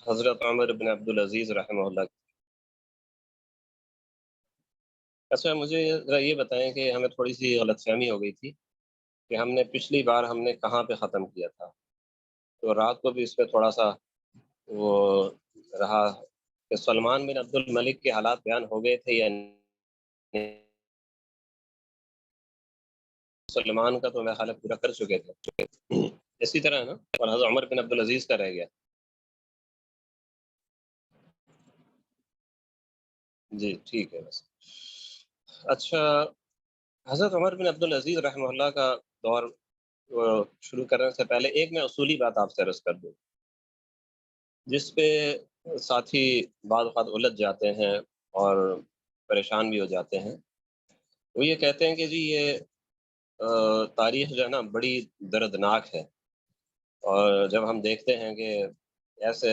حضرت عمر بن عبدالعزیز رحمہ اللہ۔ اچھا مجھے ذرا یہ بتائیں کہ ہمیں تھوڑی سی غلط فہمی ہو گئی تھی کہ ہم نے پچھلی بار ہم نے کہاں پہ ختم کیا تھا، تو رات کو بھی اس پہ تھوڑا سا وہ رہا کہ سلمان بن عبد الملک کے حالات بیان ہو گئے تھے یا نہیں۔ سلمان کا تو میں خیال ہے پورا کر چکے تھے، اسی طرح ہے نا، اور حضرت عمر بن عبدالعزیز کا رہ گیا۔ جی ٹھیک ہے بس۔ اچھا حضرت عمر بن عبدالعزیز رحمہ اللہ کا دور شروع کرنے سے پہلے ایک میں اصولی بات آپ سے عرض کر دوں، جس پہ ساتھی بعض اوقات الجھ جاتے ہیں اور پریشان بھی ہو جاتے ہیں۔ وہ یہ کہتے ہیں کہ جی یہ تاریخ جو ہے نا بڑی دردناک ہے، اور جب ہم دیکھتے ہیں کہ ایسے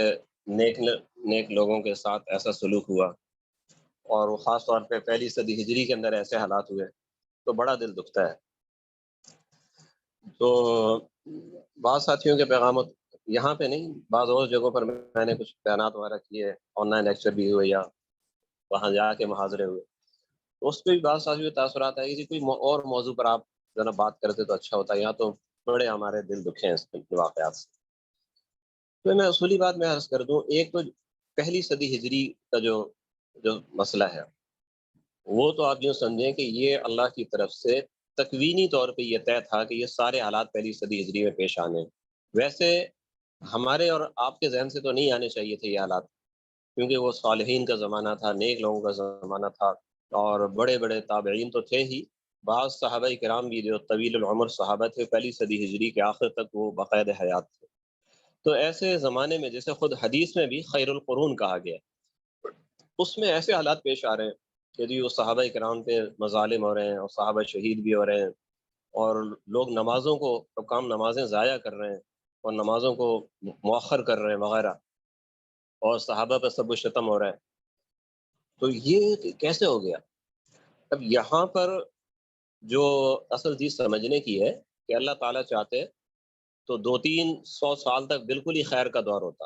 نیک نیک لوگوں کے ساتھ ایسا سلوک ہوا، اور وہ خاص طور پہ پہلی صدی ہجری کے اندر ایسے حالات ہوئے، تو بڑا دل دکھتا ہے۔ تو بعض ساتھیوں کے پیغامات یہاں پہ نہیں، بعض اور جگہوں پر میں نے کچھ بیانات وغیرہ کیے، آن لائن لیکچر بھی ہوئے یا وہاں جا کے محاضرے ہوئے، تو اس پہ بھی بعض ساتھیوں کے تاثرات آئے کہ کوئی اور موضوع پر آپ جو ہے نا بات کرتے تو اچھا ہوتا ہے، یہاں تو بڑے ہمارے دل دکھے ہیں اس واقعات سے۔ تو میں اصولی بات میں عرض کر دوں، ایک تو پہلی صدی ہجری کا جو مسئلہ ہے، وہ تو آپ یوں سمجھیں کہ یہ اللہ کی طرف سے تکوینی طور پہ یہ طے تھا کہ یہ سارے حالات پہلی صدی ہجری میں پیش آنے۔ ویسے ہمارے اور آپ کے ذہن سے تو نہیں آنے چاہیے تھے یہ حالات، کیونکہ وہ صالحین کا زمانہ تھا، نیک لوگوں کا زمانہ تھا، اور بڑے بڑے تابعین تو تھے ہی، بعض صحابہ کرام بھی جو طویل العمر صحابہ تھے پہلی صدی ہجری کے آخر تک وہ باقاعدہ حیات تھے۔ تو ایسے زمانے میں جیسے خود حدیث میں بھی خیر القرون کہا گیا، اس میں ایسے حالات پیش آ رہے ہیں کہ جی وہ صحابہ کرام پہ مظالم ہو رہے ہیں، اور صحابہ شہید بھی ہو رہے ہیں، اور لوگ نمازوں کو حکام نمازیں ضائع کر رہے ہیں اور نمازوں کو مؤخر کر رہے ہیں وغیرہ، اور صحابہ پہ سب و شتم ہو رہا ہے۔ تو یہ کیسے ہو گیا؟ اب یہاں پر جو اصل چیز سمجھنے کی ہے کہ اللہ تعالیٰ چاہتے تو 200-300 سال تک بالکل ہی خیر کا دور ہوتا،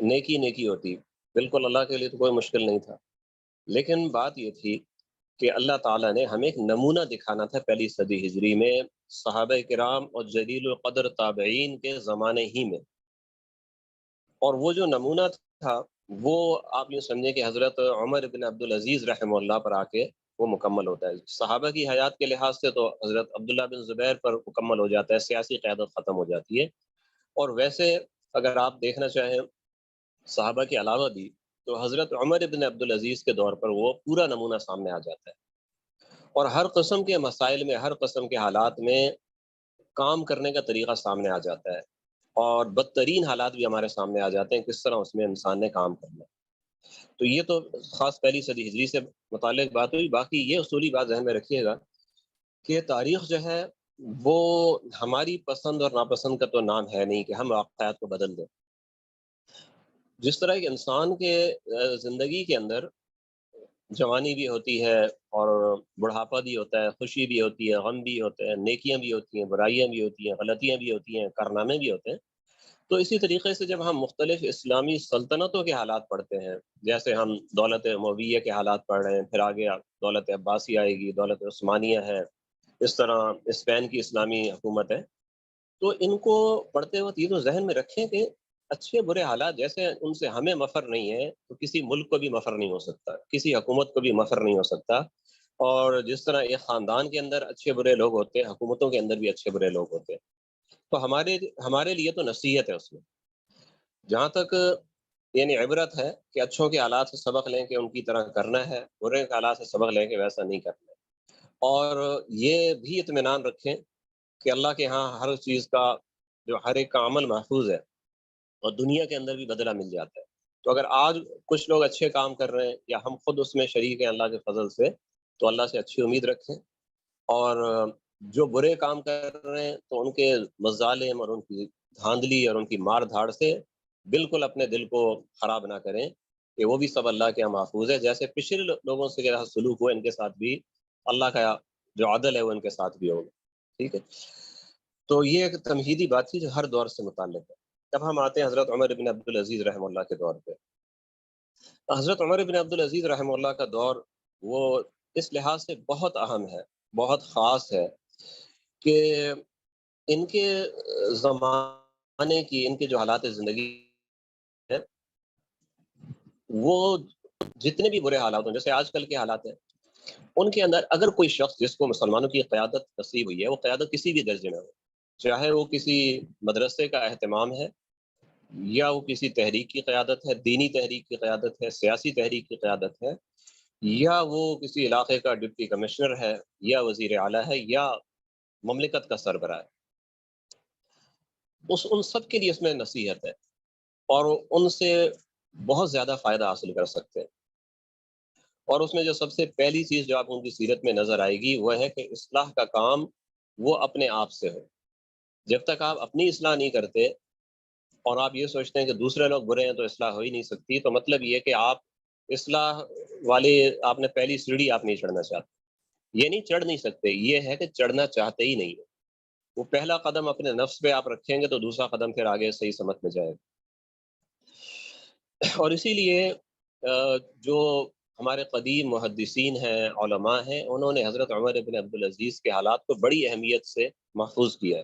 نیکی نیکی ہوتی، بالکل اللہ کے لیے تو کوئی مشکل نہیں تھا۔ لیکن بات یہ تھی کہ اللہ تعالیٰ نے ہمیں ایک نمونہ دکھانا تھا پہلی صدی ہجری میں، صحابہ کرام اور جلیل القدر تابعین کے زمانے ہی میں، اور وہ جو نمونہ تھا وہ آپ یہ سمجھیں کہ حضرت عمر بن عبدالعزیز رحمہ اللہ پر آ کے وہ مکمل ہوتا ہے۔ صحابہ کی حیات کے لحاظ سے تو حضرت عبداللہ بن زبیر پر مکمل ہو جاتا ہے، سیاسی قیادت ختم ہو جاتی ہے۔ اور ویسے اگر آپ دیکھنا چاہیں صحابہ کے علاوہ بھی، تو حضرت عمر بن عبدالعزیز کے دور پر وہ پورا نمونہ سامنے آ جاتا ہے، اور ہر قسم کے مسائل میں، ہر قسم کے حالات میں کام کرنے کا طریقہ سامنے آ جاتا ہے، اور بدترین حالات بھی ہمارے سامنے آ جاتے ہیں، کس طرح اس میں انسان نے کام کرنا ہے۔ تو یہ تو خاص پہلی صدی ہجری سے متعلق بات ہوئی۔ باقی یہ اصولی بات ذہن میں رکھیے گا کہ تاریخ جو ہے وہ ہماری پسند اور ناپسند کا تو نام ہے نہیں کہ ہم واقعات کو بدل دیں۔ جس طرح ایک انسان کے زندگی کے اندر جوانی بھی ہوتی ہے، اور بڑھاپا بھی ہوتا ہے، خوشی بھی ہوتی ہے، غم بھی ہوتے ہیں، نیکیاں بھی ہوتی ہیں، برائیاں بھی ہوتی ہیں، غلطیاں بھی ہوتی ہیں، کارنامے بھی ہوتے ہیں۔ تو اسی طریقے سے جب ہم مختلف اسلامی سلطنتوں کے حالات پڑھتے ہیں، جیسے ہم دولت امویہ کے حالات پڑھ رہے ہیں، پھر آگے دولت عباسی آئے گی، دولت عثمانیہ ہے، اس طرح اسپین کی اسلامی حکومت ہے، تو ان کو پڑھتے وقت یہ تو ذہن میں رکھیں کہ اچھے برے حالات جیسے ان سے ہمیں مفر نہیں ہے، تو کسی ملک کو بھی مفر نہیں ہو سکتا، کسی حکومت کو بھی مفر نہیں ہو سکتا۔ اور جس طرح ایک خاندان کے اندر اچھے برے لوگ ہوتے ہیں، حکومتوں کے اندر بھی اچھے برے لوگ ہوتے ہیں۔ تو ہمارے لیے تو نصیحت ہے اس میں، جہاں تک یعنی عبرت ہے کہ اچھوں کے حالات سے سبق لیں کہ ان کی طرح کرنا ہے، برے کے حالات سے سبق لیں کہ ویسا نہیں کرنا ہے۔ اور یہ بھی اطمینان رکھیں کہ اللہ کے ہاں ہر چیز کا جو ہر ایک کا عمل محفوظ ہے، اور دنیا کے اندر بھی بدلہ مل جاتا ہے۔ تو اگر آج کچھ لوگ اچھے کام کر رہے ہیں یا ہم خود اس میں شریک ہیں اللہ کے فضل سے، تو اللہ سے اچھی امید رکھیں، اور جو برے کام کر رہے ہیں تو ان کے مظالم اور ان کی دھاندلی اور ان کی مار دھاڑ سے بالکل اپنے دل کو خراب نہ کریں کہ وہ بھی سب اللہ کے یہاں محفوظ ہے، جیسے پچھلے لوگوں سے جیسا سلوک ہوا ان کے ساتھ بھی اللہ کا جو عدل ہے وہ ان کے ساتھ بھی ہوگا۔ ٹھیک ہے، تو یہ ایک تمہیدی بات تھی جو ہر دور سے متعلق ہے۔ اب ہم آتے ہیں حضرت عمر بن عبدالعزیز رحمہ اللہ کے دور پہ۔ حضرت عمر بن عبدالعزیز رحمہ اللہ کا دور وہ اس لحاظ سے بہت اہم ہے، بہت خاص ہے کہ ان کے زمانے کی، ان کے جو حالات زندگی ہے وہ جتنے بھی برے حالات ہیں، جیسے آج کل کے حالات ہیں، ان کے اندر اگر کوئی شخص جس کو مسلمانوں کی قیادت نصیب ہوئی ہے، وہ قیادت کسی بھی درجے میں ہو، چاہے وہ کسی مدرسے کا اہتمام ہے، یا وہ کسی تحریک کی قیادت ہے، دینی تحریک کی قیادت ہے، سیاسی تحریک کی قیادت ہے، یا وہ کسی علاقے کا ڈپٹی کمشنر ہے، یا وزیر اعلیٰ ہے، یا مملکت کا سربراہ ہے، ان سب کے لیے اس میں نصیحت ہے، اور ان سے بہت زیادہ فائدہ حاصل کر سکتے ہیں۔ اور اس میں جو سب سے پہلی چیز جو آپ ان کی سیرت میں نظر آئے گی وہ ہے کہ اصلاح کا کام وہ اپنے آپ سے ہو۔ جب تک آپ اپنی اصلاح نہیں کرتے اور آپ یہ سوچتے ہیں کہ دوسرے لوگ برے ہیں تو اصلاح ہو ہی نہیں سکتی، تو مطلب یہ کہ آپ اصلاح والے، آپ نے پہلی سیڑھی آپ نہیں چڑھنا چاہتے، یہ نہیں چڑھ نہیں سکتے، یہ ہے کہ چڑھنا چاہتے ہی نہیں ہے۔ وہ پہلا قدم اپنے نفس پہ آپ رکھیں گے تو دوسرا قدم پھر آگے صحیح سمت میں جائے گا۔ اور اسی لیے جو ہمارے قدیم محدثین ہیں، علماء ہیں، انہوں نے حضرت عمر بن عبدالعزیز کے حالات کو بڑی اہمیت سے محفوظ کیا ہے۔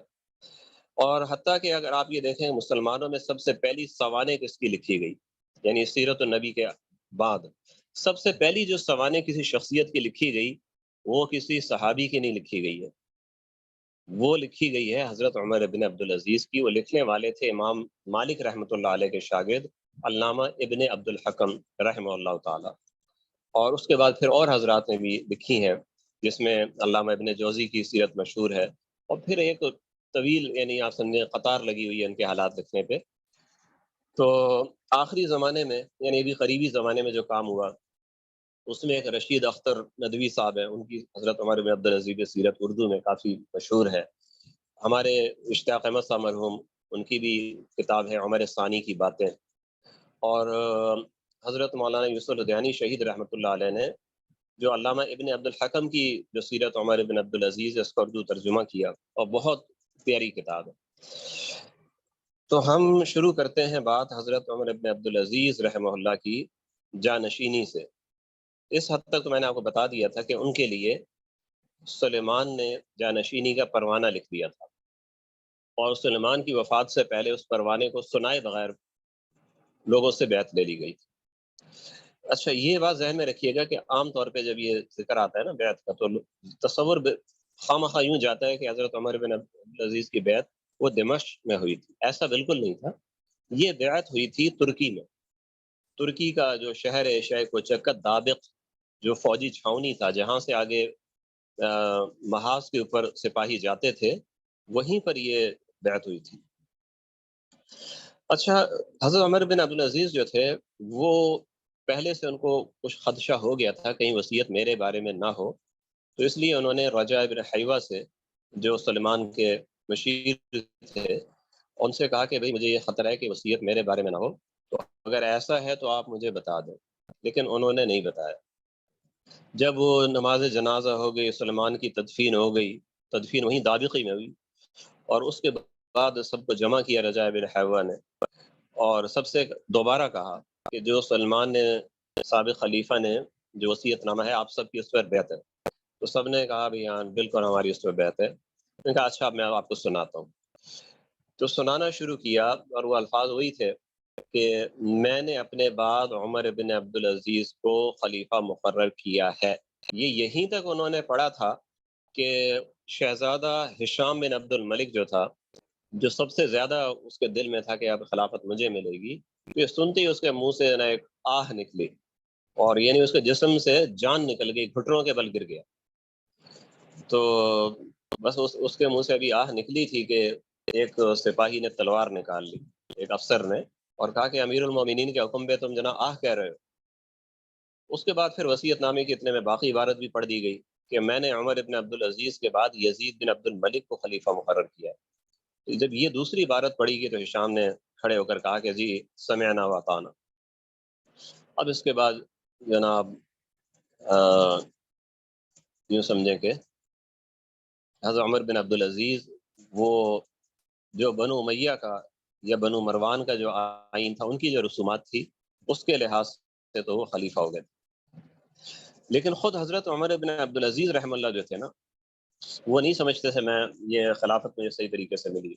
اور حتیٰ کہ اگر آپ یہ دیکھیں مسلمانوں میں سب سے پہلی سوانح کس کی لکھی گئی، یعنی سیرت النبی کے بعد سب سے پہلی جو سوانح کسی شخصیت کی لکھی گئی وہ کسی صحابی کی نہیں لکھی گئی ہے، وہ لکھی گئی ہے حضرت عمر بن عبدالعزیز کی۔ وہ لکھنے والے تھے امام مالک رحمۃ اللہ علیہ کے شاگرد علامہ ابن عبد الحکم رحمہ اللہ تعالی، اور اس کے بعد پھر اور حضرات نے بھی لکھی ہیں، جس میں علامہ ابن جوزی کی سیرت مشہور ہے، اور پھر ایک طویل، یعنی آپ سمجھیں قطار لگی ہوئی ہے ان کے حالات لکھنے پہ۔ تو آخری زمانے میں، یعنی ابھی قریبی زمانے میں جو کام ہوا، اس میں ایک رشید اختر ندوی صاحب ہیں، ان کی حضرت عمر بن عبدالعزیز کی سیرت اردو میں کافی مشہور ہے۔ ہمارے اشتیاق احمد صاحب مرحوم، ان کی بھی کتاب ہے عمر ثانی کی باتیں، اور حضرت مولانا یوسف الدیانی شہید رحمۃ اللہ علیہ نے جو علامہ ابن عبد الحکم کی جو سیرت عمر بن عبدالعزیز ہے، اس کا اردو ترجمہ کیا، اور بہت پیاری کتاب ہے۔ تو ہم شروع کرتے ہیں بات حضرت عمر بن عبدالعزیز رحمہ اللہ کی جانشینی سے۔ اس حد تک تو میں نے آپ کو بتا دیا تھا کہ ان کے لیے سلیمان نے جانشینی کا پروانہ لکھ دیا تھا، اور سلیمان کی وفات سے پہلے اس پروانے کو سنائے بغیر لوگوں سے بیعت لے لی گئی تھی۔ اچھا، یہ بات ذہن میں رکھیے گا کہ عام طور پہ جب یہ ذکر آتا ہے نا بیعت کا، تو تصور خواہ یوں جاتا ہے کہ حضرت عمر بن عبدالعزیز کی بیعت وہ دمشق میں ہوئی تھی۔ ایسا بالکل نہیں تھا، یہ بیعت ہوئی تھی ترکی میں۔ ترکی کا جو شہر ہے شیخ کوچکت دابق، جو فوجی چھاؤنی تھا جہاں سے آگے محاذ کے اوپر سپاہی جاتے تھے، وہیں پر یہ بیعت ہوئی تھی۔ اچھا، حضرت عمر بن عبدالعزیز جو تھے وہ پہلے سے ان کو کچھ خدشہ ہو گیا تھا کہیں وصیت میرے بارے میں نہ ہو، تو اس لیے انہوں نے رجا ابن حیوہ سے، جو سلمان کے مشیر تھے، ان سے کہا کہ بھئی مجھے یہ خطرہ ہے کہ وصیت میرے بارے میں نہ ہو، تو اگر ایسا ہے تو آپ مجھے بتا دیں۔ لیکن انہوں نے نہیں بتایا۔ جب وہ نماز جنازہ ہو گئی، سلمان کی تدفین ہو گئی، تدفین وہیں دابقی میں ہوئی، اور اس کے بعد سب کو جمع کیا رجا بن حیوہ نے، اور سب سے دوبارہ کہا کہ جو سلمان نے، سابق خلیفہ نے جو وصیت نامہ ہے آپ سب کی اس پر بیعت ہے۔ تو سب نے کہا بھی ہاں بالکل ہماری اس پر بیعت ہے۔ انہوں نے کہا اچھا اب میں آپ کو سناتا ہوں۔ تو سنانا شروع کیا، اور وہ الفاظ وہی تھے کہ میں نے اپنے بعد عمر بن عبدالعزیز کو خلیفہ مقرر کیا ہے۔ یہ یہیں تک انہوں نے پڑھا تھا کہ شہزادہ ہشام بن عبد الملک جو تھا، جو سب سے زیادہ اس کے دل میں تھا کہ اب خلافت مجھے ملے گی، یہ سنتے ہی اس کے منہ سے ایک آہ نکلی، اور یعنی اس کے جسم سے جان نکل گئی، گھٹنوں کے بل گر گیا۔ تو بس اس کے منہ سے ابھی آہ نکلی تھی کہ ایک سپاہی نے تلوار نکال لی، ایک افسر نے، اور کہا کہ امیر المومنین کے حکم پہ تم جناب آہ کہہ رہے ہو۔ اس کے بعد پھر وصیت نامے کے اتنے میں باقی عبارت بھی پڑھ دی گئی کہ میں نے عمر بن عبدالعزیز کے بعد یزید بن عبد الملک کو خلیفہ مقرر کیا ہے۔ جب یہ دوسری عبارت پڑھی گئی تو ہشام نے کھڑے ہو کر کہا کہ جی سمعنا و اطعنا۔ اب اس کے بعد جناب یوں سمجھیں کہ حضرت عمر بن عبدالعزیز وہ جو بنو امیہ کا یا بنو مروان کا جو آئین تھا، ان کی جو رسومات تھی، اس کے لحاظ سے تو وہ خلیفہ ہو گئے. لیکن خود حضرت عمر بن عبدالعزیز رحم اللہ جو تھے نا، وہ نہیں سمجھتے تھے میں یہ خلافت مجھے صحیح طریقے سے ملی.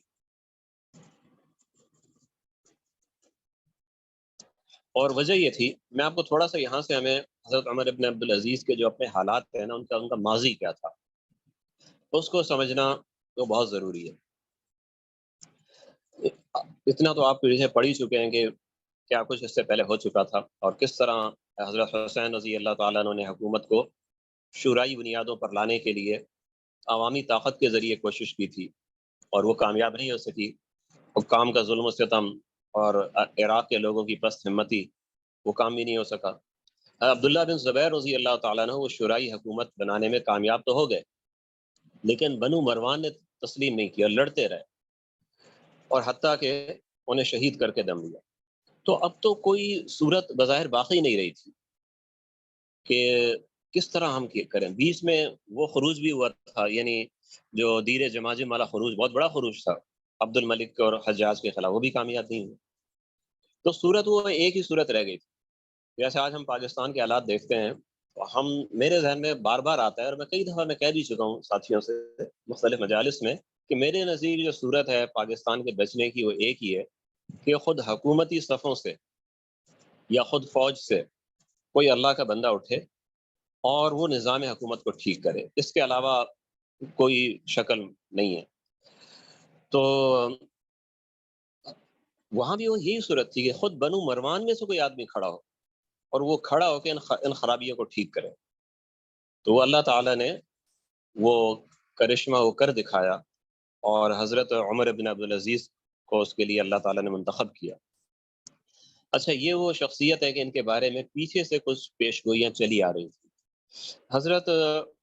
اور وجہ یہ تھی، میں آپ کو تھوڑا سا یہاں سے ہمیں حضرت عمر بن عبدالعزیز کے جو اپنے حالات ہیں نا، ان کا ماضی کیا تھا، اس کو سمجھنا تو بہت ضروری ہے. اتنا تو آپ پیڑھی پڑھ ہی چکے ہیں کہ کیا کچھ اس سے پہلے ہو چکا تھا، اور کس طرح حضرت حسین رضی اللہ تعالیٰ عنہ نے حکومت کو شورائی بنیادوں پر لانے کے لیے عوامی طاقت کے ذریعے کوشش کی تھی، اور وہ کامیاب نہیں ہو سکی. حکام کا ظلم و ستم اور عراق کے لوگوں کی پست ہمتی، وہ کام بھی نہیں ہو سکا. عبداللہ بن زبیر رضی اللہ تعالیٰ عنہ وہ شورائی حکومت بنانے میں کامیاب تو ہو گئے، لیکن بنو مروان نے تسلیم نہیں کیا، لڑتے رہے، اور حتیٰ کہ انہیں شہید کر کے دم لیا. تو اب تو کوئی صورت بظاہر باقی نہیں رہی تھی کہ کس طرح ہم کریں. بیچ میں وہ خروج بھی ہوا تھا، یعنی جو دیر جماجم والا خروج، بہت بڑا خروج تھا عبد الملک اور حجاج کے خلاف، وہ بھی کامیاب نہیں ہوئی. تو صورت وہ ایک ہی صورت رہ گئی تھی. جیسے آج ہم پاکستان کے حالات دیکھتے ہیں، تو میرے ذہن میں بار بار آتا ہے، اور میں کئی دفعہ میں کہہ بھی چکا ہوں ساتھیوں سے مختلف مجالس میں، کہ میرے نزدیک جو صورت ہے پاکستان کے بچنے کی، وہ ایک ہی ہے کہ خود حکومتی صفوں سے یا خود فوج سے کوئی اللہ کا بندہ اٹھے اور وہ نظام حکومت کو ٹھیک کرے. اس کے علاوہ کوئی شکل نہیں ہے. تو وہاں بھی وہ یہی صورت تھی کہ خود بنو مروان میں سے کوئی آدمی کھڑا ہو، اور وہ کھڑا ہو کے ان خرابیوں کو ٹھیک کرے. تو وہ اللہ تعالیٰ نے وہ کرشمہ وہ کر دکھایا، اور حضرت عمر بن عبدالعزیز کو اس کے لیے اللہ تعالیٰ نے منتخب کیا. اچھا، یہ وہ شخصیت ہے کہ ان کے بارے میں پیچھے سے کچھ پیش گوئیاں چلی آ رہی تھیں. حضرت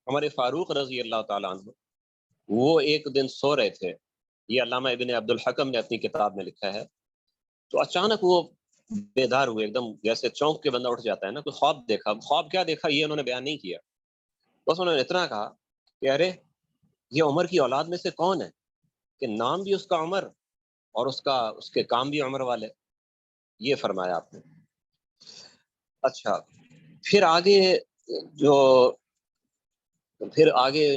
عمر فاروق رضی اللہ تعالیٰ عنہ، وہ ایک دن سو رہے تھے، یہ علامہ ابن عبد الحکم نے اپنی کتاب میں لکھا ہے. تو اچانک وہ بیدار ہوئے، ایک دم جیسے چونک کے بندہ اٹھ جاتا ہے نا. کوئی خواب دیکھا. خواب کیا دیکھا یہ انہوں نے بیان نہیں کیا، بس انہوں نے اتنا کہا کہ ارے یہ عمر کی اولاد میں سے کون ہے کہ نام بھی اس کا عمر اور اس کے کام بھی عمر والے. یہ فرمایا آپ نے. اچھا، پھر آگے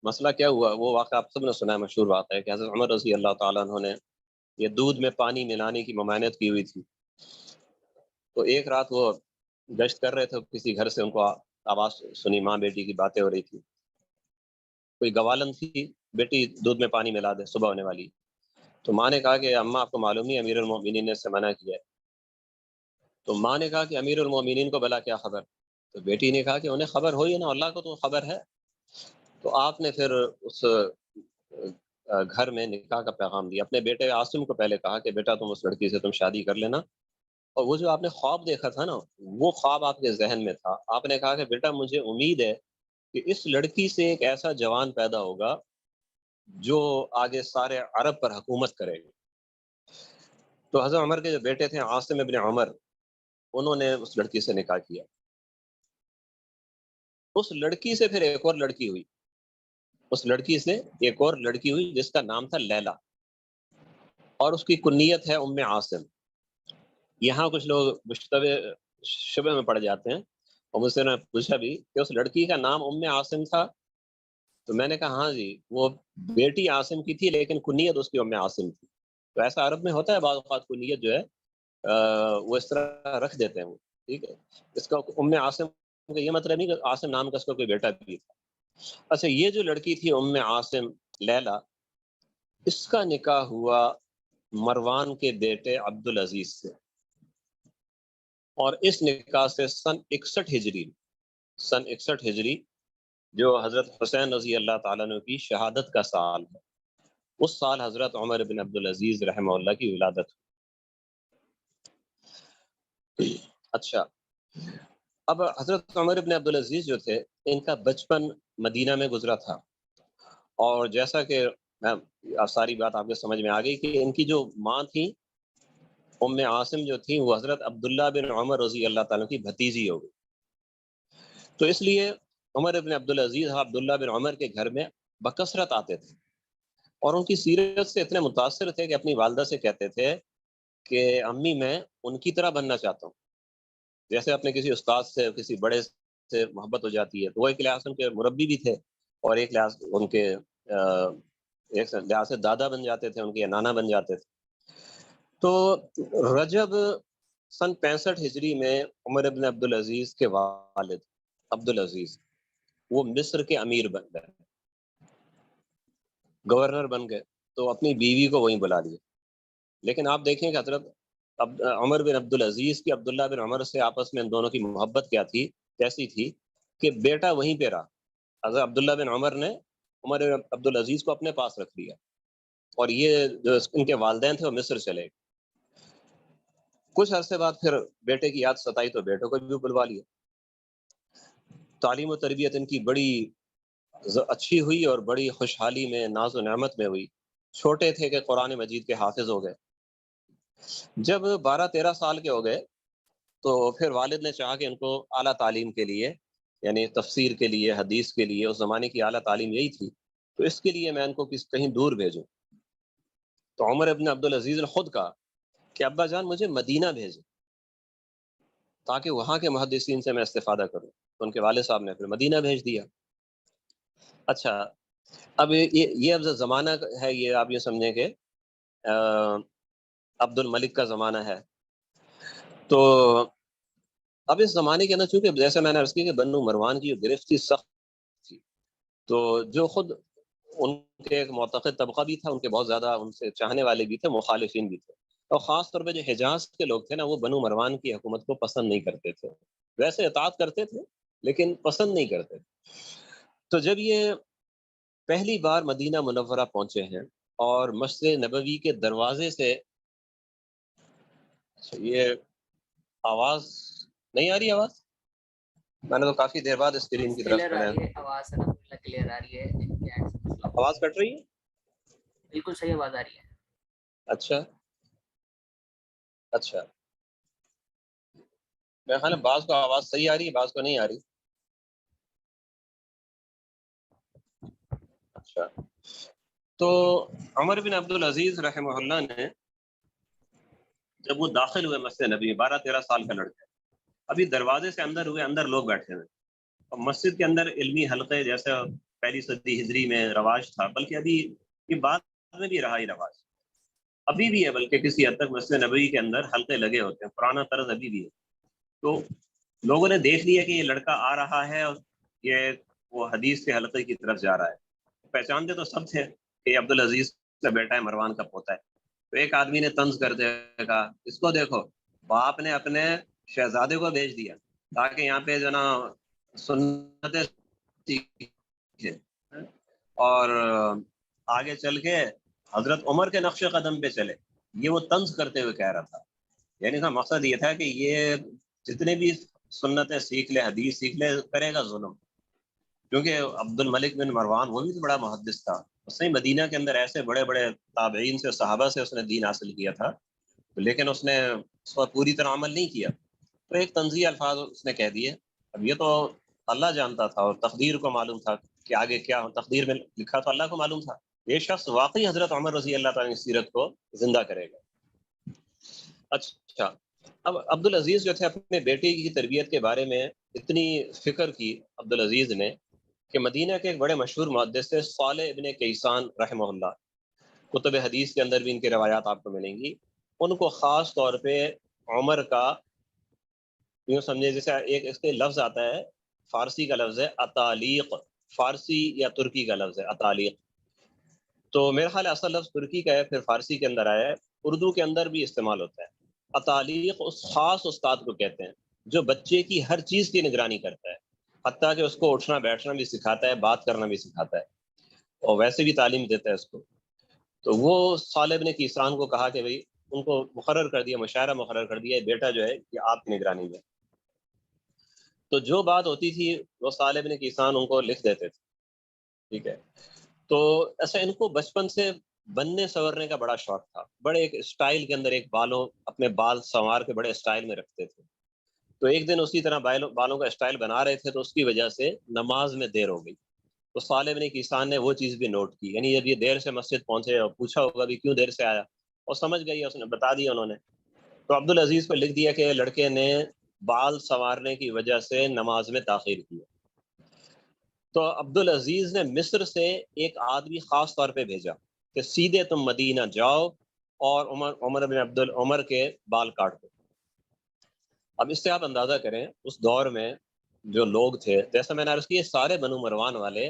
مسئلہ کیا ہوا، وہ واقعہ آپ سب نے سنا ہے، مشہور بات ہے کہ حضرت عمر رضی اللہ تعالیٰ عنہ نے یہ دودھ میں پانی ملانے کی ممانعت کی ہوئی تھی. تو ایک رات وہ گشت کر رہے تھے کسی گھر سے، ان کو آواز سنی، ماں بیٹی کی باتیں ہو رہی تھی. کوئی گوالن تھی، بیٹی دودھ میں پانی ملا دے، صبح ہونے والی. تو ماں نے کہا کہ اماں آپ کو معلوم نہیں امیر المومنین نے اس سے منع کیا ہے. تو ماں نے کہا کہ امیر المومنین کو بلا کیا خبر. تو بیٹی نے کہا کہ انہیں خبر ہوئی نا، اللہ کو تو خبر ہے. تو آپ نے پھر اس گھر میں نکاح کا پیغام دیا. اپنے بیٹے عاصم کو پہلے کہا کہ بیٹا تم اس لڑکی سے تم شادی کر لینا، اور وہ جو آپ نے خواب دیکھا تھا نا، وہ خواب آپ کے ذہن میں تھا. آپ نے کہا کہ بیٹا مجھے امید ہے کہ اس لڑکی سے ایک ایسا جوان پیدا ہوگا جو آگے سارے عرب پر حکومت کرے گا. تو حضرت عمر کے جو بیٹے تھے عاصم ابن عمر، انہوں نے اس لڑکی سے نکاح کیا. اس لڑکی سے پھر ایک اور لڑکی ہوئی، اس لڑکی سے ایک اور لڑکی ہوئی جس کا نام تھا لیلا، اور اس کی کنیت ہے ام عاصم. یہاں کچھ لوگ مشتبہ شبہ میں پڑ جاتے ہیں، اور مجھ سے نے پوچھا بھی کہ اس لڑکی کا نام ام عاصم تھا. تو میں نے کہا ہاں جی، وہ بیٹی عاصم کی تھی لیکن کنیت اس کی ام عاصم تھی. تو ایسا عرب میں ہوتا ہے بعض اوقات، کنیت جو ہے وہ اس طرح رکھ دیتے ہیں وہ. ٹھیک ہے، اس کا ام عاصم کا یہ مطلب نہیں کہ عاصم نام کا اس کا کوئی بیٹا بھی تھا. اچھا، یہ جو لڑکی تھی ام عاصم لیلا، اس کا نکاح ہوا مروان کے بیٹے عبدالعزیز سے، اور اس نکاح سے سن 61 ہجری جو حضرت حسین رضی اللہ تعالیٰ عنہ کی شہادت کا سال ہے، اس سال حضرت عمر بن عبدالعزیز رحمہ اللہ کی ولادت ہوئی. اچھا، اب حضرت عمر بن عبدالعزیز جو تھے، ان کا بچپن مدینہ میں گزرا تھا، اور جیسا کہ ساری بات آپ کے سمجھ میں آ گئی کہ ان کی جو ماں تھی ام عاصم جو تھی، وہ حضرت عبداللہ بن عمر رضی اللہ تعالیٰ کی بھتیجی ہو گئی. تو اس لیے عمر بن عبدالعزیز عبداللہ بن عمر کے گھر میں بکثرت آتے تھے. اور ان کی سیرت سے اتنے متاثر تھے کہ اپنی والدہ سے کہتے تھے کہ امی میں ان کی طرح بننا چاہتا ہوں. جیسے اپنے کسی استاد سے کسی بڑے سے محبت ہو جاتی ہے، تو وہ ایک لحاظ سے ان کے مربی بھی تھے، اور ایک لحاظ ان کے ایک لحاظ سے دادا بن جاتے تھے ان کے، یا نانا بن جاتے تھے. تو رجب سن 65 ہجری میں عمر ابن عبدالعزیز کے والد عبدالعزیز وہ مصر کے امیر بن گئے، گورنر بن گئے. تو اپنی بیوی کو وہیں بلا لیا. لیکن آپ دیکھیں کہ حضرت عمر بن عبدالعزیز کی عبداللہ بن عمر سے آپس میں ان دونوں کی محبت کیا تھی، کیسی تھی کہ بیٹا وہیں پہ رہا. حضرت عبداللہ بن عمر نے عمر بن عبدالعزیز کو اپنے پاس رکھ لیا، اور یہ جو ان کے والدین تھے وہ مصر چلے گئے. کچھ عرصے بعد پھر بیٹے کی یاد ستائی تو بیٹوں کو بھی بلوا لیا. تعلیم و تربیت ان کی بڑی اچھی ہوئی اور بڑی خوشحالی میں، ناز و نعمت میں ہوئی. چھوٹے تھے کہ قرآن مجید کے حافظ ہو گئے. جب 12-13 سال کے ہو گئے تو پھر والد نے چاہا کہ ان کو اعلیٰ تعلیم کے لیے، یعنی تفسیر کے لیے، حدیث کے لیے، اس زمانے کی اعلیٰ تعلیم یہی تھی، تو اس کے لیے میں ان کو کہیں دور بھیجوں. تو عمر ابن عبدالعزیز نے خود کہا کہ ابا جان مجھے مدینہ بھیجیں تاکہ وہاں کے محدثین سے میں استفادہ کروں. تو ان کے والد صاحب نے پھر مدینہ بھیج دیا. اچھا، اب یہ اب زمانہ ہے، یہ آپ یہ سمجھیں کہ عبد الملک کا زمانہ ہے. تو اب اس زمانے کے اندر چونکہ جیسے میں نے عرض کی کہ بنو مروان کی جو گرفت تھی سخت تھی، تو جو خود ان کے ایک معتقد طبقہ بھی تھا، ان کے بہت زیادہ ان سے چاہنے والے بھی تھے، مخالفین بھی تھے. اور خاص طور پہ جو حجاز کے لوگ تھے نا، وہ بنو مروان کی حکومت کو پسند نہیں کرتے تھے. ویسے اطاعت کرتے تھے لیکن پسند نہیں کرتے. تو جب یہ پہلی بار مدینہ منورہ پہنچے ہیں اور مسجد نبوی کے دروازے سے، یہ آواز نہیں آ رہی؟ آواز میں نے تو کافی دیر بعد اسکرین کی طرف کلیئر آ رہی ہے آواز، الحمدللہ کلیئر آ رہی ہے. آواز کٹ رہی ہے؟ بالکل صحیح آواز آ رہی ہے. اچھا اچھا، میرے خیال ہے بعض کو آواز صحیح آ رہی ہے، بعض کو نہیں آ رہی. اچھا، تو عمر بن عبدالعزیز رحمہ اللہ نے جب وہ داخل ہوئے مسجد نبی، 12-13 سال کا لڑکا، ابھی دروازے سے اندر ہوئے، اندر لوگ بیٹھے ہوئے، اور مسجد کے اندر علمی حلقے جیسے پہلی صدی ہجری میں رواج تھا، بلکہ ابھی یہ بعد میں بھی رہا ہی رواج، ابھی بھی ہے، بلکہ کسی حد تک مسجد نبوی کے اندر حلقے لگے ہوتے ہیں، پرانا طرز ابھی بھی ہے. تو لوگوں نے دیکھ لیا کہ یہ لڑکا آ رہا ہے اور یہ وہ حدیث کے حلقے کی طرف جا رہا ہے. پہچانتے تو سب تھے کہ یہ عبدالعزیز کا بیٹا ہے، مروان کا پوتا ہے. تو ایک آدمی نے طنز کرتے کہا اس کو دیکھو، باپ نے اپنے شہزادے کو بھیج دیا تاکہ یہاں پہ جو نا سنتیں سیکھے، اور آگے چل کے حضرت عمر کے نقش قدم پہ چلے. یہ وہ طنز کرتے ہوئے کہہ رہا تھا. یعنی اس کا مقصد یہ تھا کہ یہ جتنے بھی سنتیں سیکھ لے، حدیث سیکھ لے، کرے گا ظلم. کیونکہ عبد الملک بن مروان وہ بھی تو بڑا محدث تھا، اس نے مدینہ کے اندر ایسے بڑے بڑے تابعین سے، صحابہ سے اس نے دین حاصل کیا تھا، لیکن اس نے اس پر پوری طرح عمل نہیں کیا. تو ایک طنزیہ الفاظ اس نے کہہ دیے. اب یہ تو اللہ جانتا تھا اور تقدیر کو معلوم تھا کہ آگے کیا تقدیر میں لکھا، تو اللہ کو معلوم تھا. یہ شخص واقعی حضرت عمر رضی اللہ تعالیٰ کی سیرت کو زندہ کرے گا. اچھا، اب عبدالعزیز جو تھے اپنے بیٹے کی تربیت کے بارے میں اتنی فکر کی عبدالعزیز نے کہ مدینہ کے ایک بڑے مشہور محدث تھے صالح ابن کیسان رحمہ اللہ، کتب حدیث کے اندر بھی ان کی روایات آپ کو ملیں گی. ان کو خاص طور پہ عمر کا، یوں سمجھے جیسے ایک اس کے لفظ آتا ہے، فارسی کا لفظ ہے اتالیق، فارسی یا ترکی کا لفظ ہے اتالیق. تو میرا خیال اصل لفظ ترکی کا ہے، پھر فارسی کے اندر آیا ہے، اردو کے اندر بھی استعمال ہوتا ہے. اتالیق اس خاص استاد کو کہتے ہیں جو بچے کی ہر چیز کی نگرانی کرتا ہے، حتیٰ کہ اس کو اٹھنا بیٹھنا بھی سکھاتا ہے، بات کرنا بھی سکھاتا ہے، اور ویسے بھی تعلیم دیتا ہے اس کو. تو وہ صالح ابن کیسان کو کہا کہ بھئی ان کو مقرر کر دیا، مشاعرہ مقرر کر دیا، بیٹا جو ہے یہ آپ کی نگرانی میں. تو جو بات ہوتی تھی وہ صالح ابن کیسان ان کو لکھ دیتے تھے. ٹھیک ہے، تو ایسا ان کو بچپن سے بننے سنورنے کا بڑا شوق تھا، بڑے ایک اسٹائل کے اندر، ایک اپنے بال سنوار کے بڑے اسٹائل میں رکھتے تھے. تو ایک دن اسی طرح بالوں کا اسٹائل بنا رہے تھے، تو اس کی وجہ سے نماز میں دیر ہو گئی. تو صالح بن کیسان نے وہ چیز بھی نوٹ کی، یعنی جب یہ دیر سے مسجد پہنچے اور پوچھا ہوگا بھی کیوں دیر سے آیا، اور سمجھ گئی، اس نے بتا دیا انہوں نے، تو عبدالعزیز کو لکھ دیا کہ لڑکے نے بال سنوارنے کی وجہ سے نماز میں تاخیر کی۔ تو عبدالعزیز نے مصر سے ایک آدمی خاص طور پہ بھیجا کہ سیدھے تم مدینہ جاؤ اور عمر بن عمر کے بال کاٹ دو۔ اب اس سے آپ اندازہ کریں اس دور میں جو لوگ تھے، جیسا میں نے عرض کیا، سارے بنو مروان والے،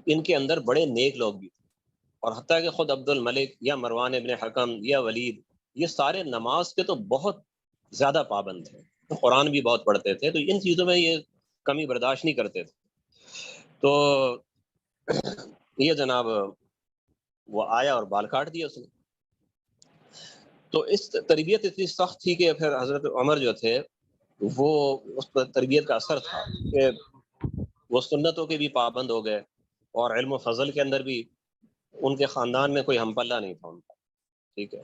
ان کے اندر بڑے نیک لوگ بھی تھے، اور حتیٰ کہ خود عبد الملک یا مروان ابن حکم یا ولید، یہ سارے نماز کے تو بہت زیادہ پابند تھے، قرآن بھی بہت پڑھتے تھے، تو ان چیزوں میں یہ کمی برداشت نہیں کرتے تھے۔ تو یہ جناب وہ آیا اور بال کاٹ دیا اس نے۔ تو اس تربیت اتنی سخت تھی کہ پھر حضرت عمر جو تھے وہ اس پر تربیت کا اثر تھا کہ وہ سنتوں کے بھی پابند ہو گئے، اور علم و فضل کے اندر بھی ان کے خاندان میں کوئی ہم پلہ نہیں تھا ان کا۔ ٹھیک ہے،